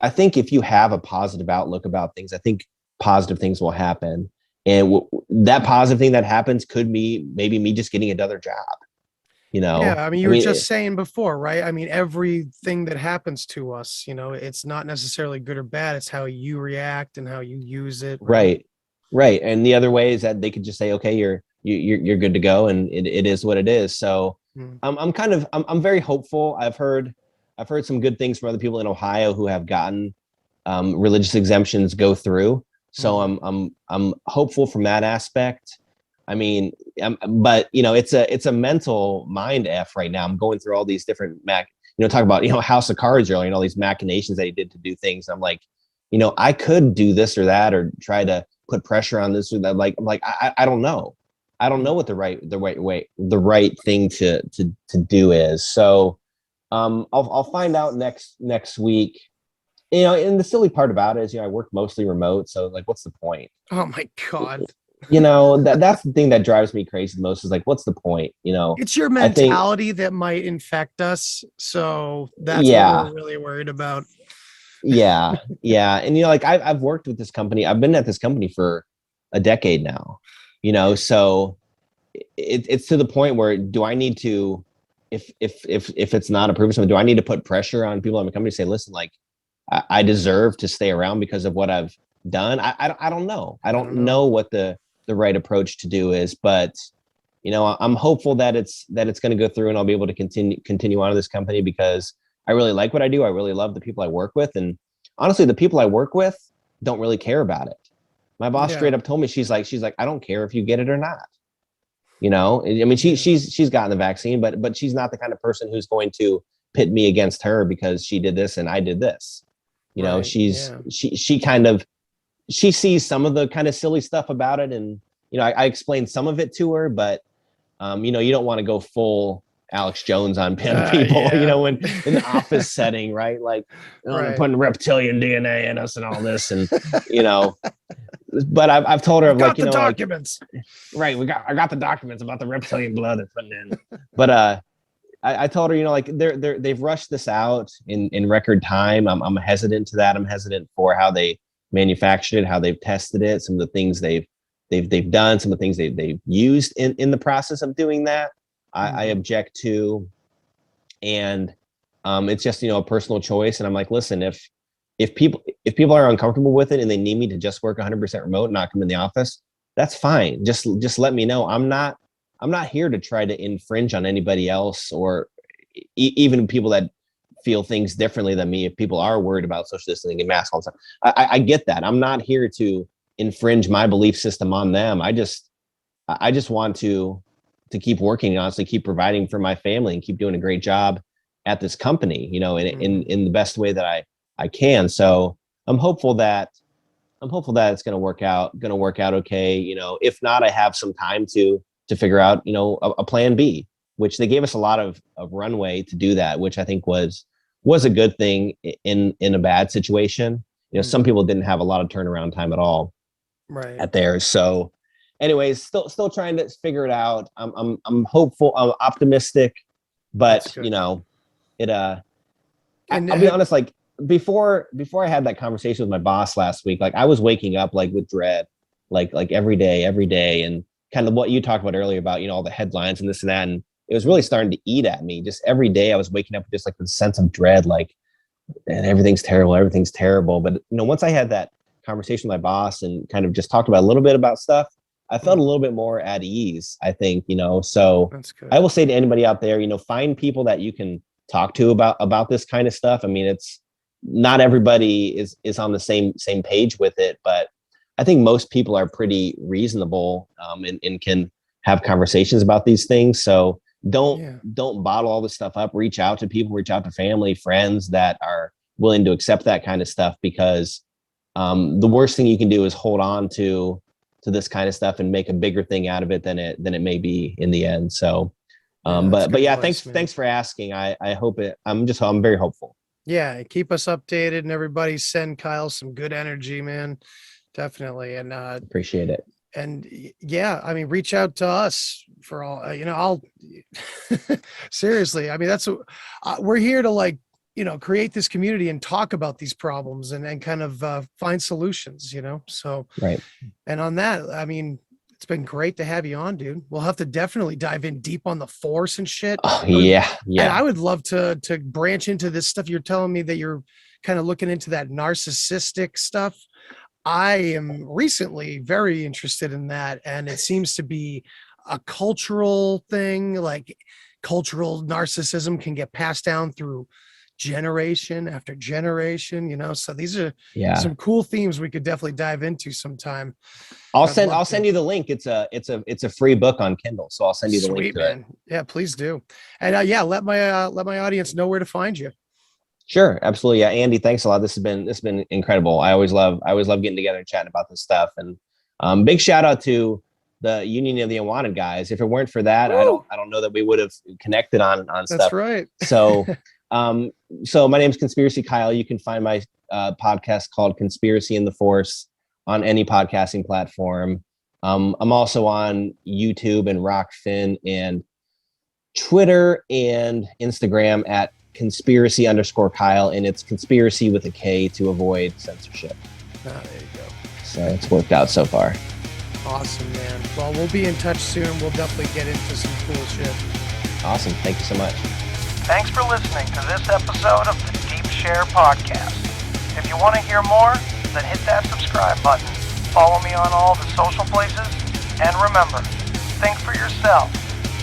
S7: I think if you have a positive outlook about things, I think positive things will happen. And that positive thing that happens could be maybe me just getting another job, you know?
S1: Yeah, I mean, you were just saying before, right? I mean, everything that happens to us, you know, it's not necessarily good or bad. It's how you react and how you use it.
S7: Right. And the other way is that they could just say, okay, you're good to go, and it is what it is. So I'm very hopeful. I've heard some good things from other people in Ohio who have gotten religious exemptions go through. So I'm hopeful from that aspect. I mean, but you know, it's a mental mind F right now. I'm going through all these different talk about, you know, House of Cards earlier and all these machinations that he did to do things. I'm like, you know, I could do this or that, or try to put pressure on this or that. Like, I don't know. I don't know what the right thing to do is. So I'll find out next week. You know, and the silly part about it is, you know, I work mostly remote. So like, what's the point?
S1: Oh my God.
S7: You know, that's the thing that drives me crazy the most, is like, what's the point? You know,
S1: it's your mentality that might infect us. So that's what we're really worried about.
S7: Yeah. And, you know, like I've worked with this company. I've been at this company for a decade now, you know, so it's to the point where, do I need to if it's not approved, something, do I need to put pressure on people in the company to say, listen, like I deserve to stay around because of what I've done? I don't know. I don't know what the right approach to do is, but you know, I'm hopeful that it's going to go through and I'll be able to continue on in this company because I really like what I do. I really love the people I work with. And honestly, the people I work with don't really care about it. My boss straight up told me, she's like, I don't care if you get it or not. You know, I mean, she's gotten the vaccine, but she's not the kind of person who's going to pit me against her because she did this and I did this. You know, she sees some of the kind of silly stuff about it. And, you know, I explained some of it to her, but, you know, you don't want to go full Alex Jones on people, you know, in the office setting, right? Like, you know, they're putting reptilian DNA in us and all this. And, you know, but I've told her, like, you know,
S1: documents.
S7: Like, right. I got the documents about the reptilian blood they're putting in. But I told her, you know, like they've rushed this out in record time. I'm hesitant to that. I'm hesitant for how they manufactured it, how they've tested it, some of the things they've done, some of the things they've used in the process of doing that. I object to, and it's just, you know, a personal choice. And I'm like, listen, if people are uncomfortable with it and they need me to just work 100% remote and not come in the office, that's fine. Just let me know. I'm not here to try to infringe on anybody else or even people that feel things differently than me. If people are worried about social distancing and masks all the time, I get that. I'm not here to infringe my belief system on them. I just want to keep working and honestly keep providing for my family and keep doing a great job at this company, you know, in the best way that I can. So I'm hopeful that it's going to work out okay. You know, if not, I have some time to figure out, you know, a plan B, which they gave us a lot of runway to do that, which I think was a good thing in a bad situation. You know, some people didn't have a lot of turnaround time at all at theirs. So anyways, still trying to figure it out. I'm hopeful, I'm optimistic, but you know, I'll be honest, like before I had that conversation with my boss last week, like I was waking up like with dread, like every day, and kind of what you talked about earlier about, you know, all the headlines and this and that. And it was really starting to eat at me. Just every day I was waking up with just like the sense of dread, like, and everything's terrible. But, you know, once I had that conversation with my boss and kind of just talked about a little bit about stuff, I felt a little bit more at ease, I think, you know. So I will say to anybody out there, you know, find people that you can talk to about this kind of stuff. I mean, it's not everybody is on the same page with it, but I think most people are pretty reasonable and can have conversations about these things. So don't bottle all this stuff up. Reach out to people, reach out to family, friends that are willing to accept that kind of stuff, because the worst thing you can do is hold on to this kind of stuff and make a bigger thing out of it than it may be in the end. So, but yeah, thanks for asking. I hope I'm very hopeful.
S1: Yeah. Keep us updated, and everybody send Kyle some good energy, man. Definitely. And,
S7: appreciate it.
S1: And yeah, I mean, reach out to us for all, you know, I'll seriously, I mean, that's what we're here to, like, you know, create this community and talk about these problems and kind of find solutions, you know? So,
S7: right.
S1: And on that, I mean, it's been great to have you on, dude. We'll have to definitely dive in deep on the Force and shit.
S7: Oh, yeah.
S1: And I would love to branch into this stuff. You're telling me that you're kind of looking into that narcissistic stuff. I am recently very interested in that. And it seems to be a cultural thing, like cultural narcissism can get passed down through generation after generation, you know. So these are some cool themes we could definitely dive into sometime.
S7: I'll send you the link. It's a free book on Kindle, so I'll send you the link to it.
S1: Yeah, please do. And let my audience know where to find you.
S7: Sure, absolutely. Yeah, Andy, thanks a lot. This has been incredible. I always love getting together and chatting about this stuff. And big shout out to the Union of the Unwanted guys. If it weren't for that, I don't know that we would have connected on stuff.
S1: That's right.
S7: So so my name's Konspiracy Kyle. You can find my podcast called Conspiracy in the Force on any podcasting platform. I'm also on YouTube and Rockfin and Twitter and Instagram at Conspiracy_Kyle, and it's conspiracy with a K to avoid censorship.
S1: There you go.
S7: So it's worked out so far.
S1: Awesome, man. Well, we'll be in touch soon. We'll definitely get into some cool shit.
S7: Awesome. Thank you so much.
S8: Thanks for listening to this episode of the Deep Share Podcast. If you want to hear more, then hit that subscribe button. Follow me on all the social places. And remember, think for yourself,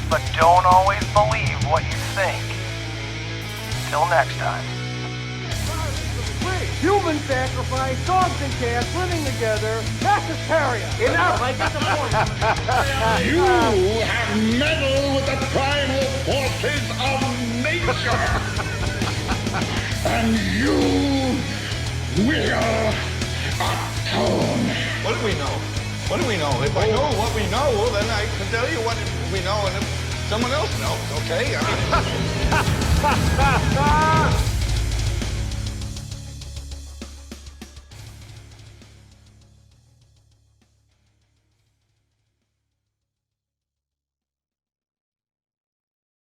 S8: but don't always believe what you think. Till next time.
S2: Human sacrifice, dogs and cats living together, mass hysteria. Enough, I get the point.
S9: You have meddled with the primal forces of nature. And you will atone.
S10: What do we know? What do we know? If I know what we know, then I can tell you what we know, and if someone else knows, okay? I mean...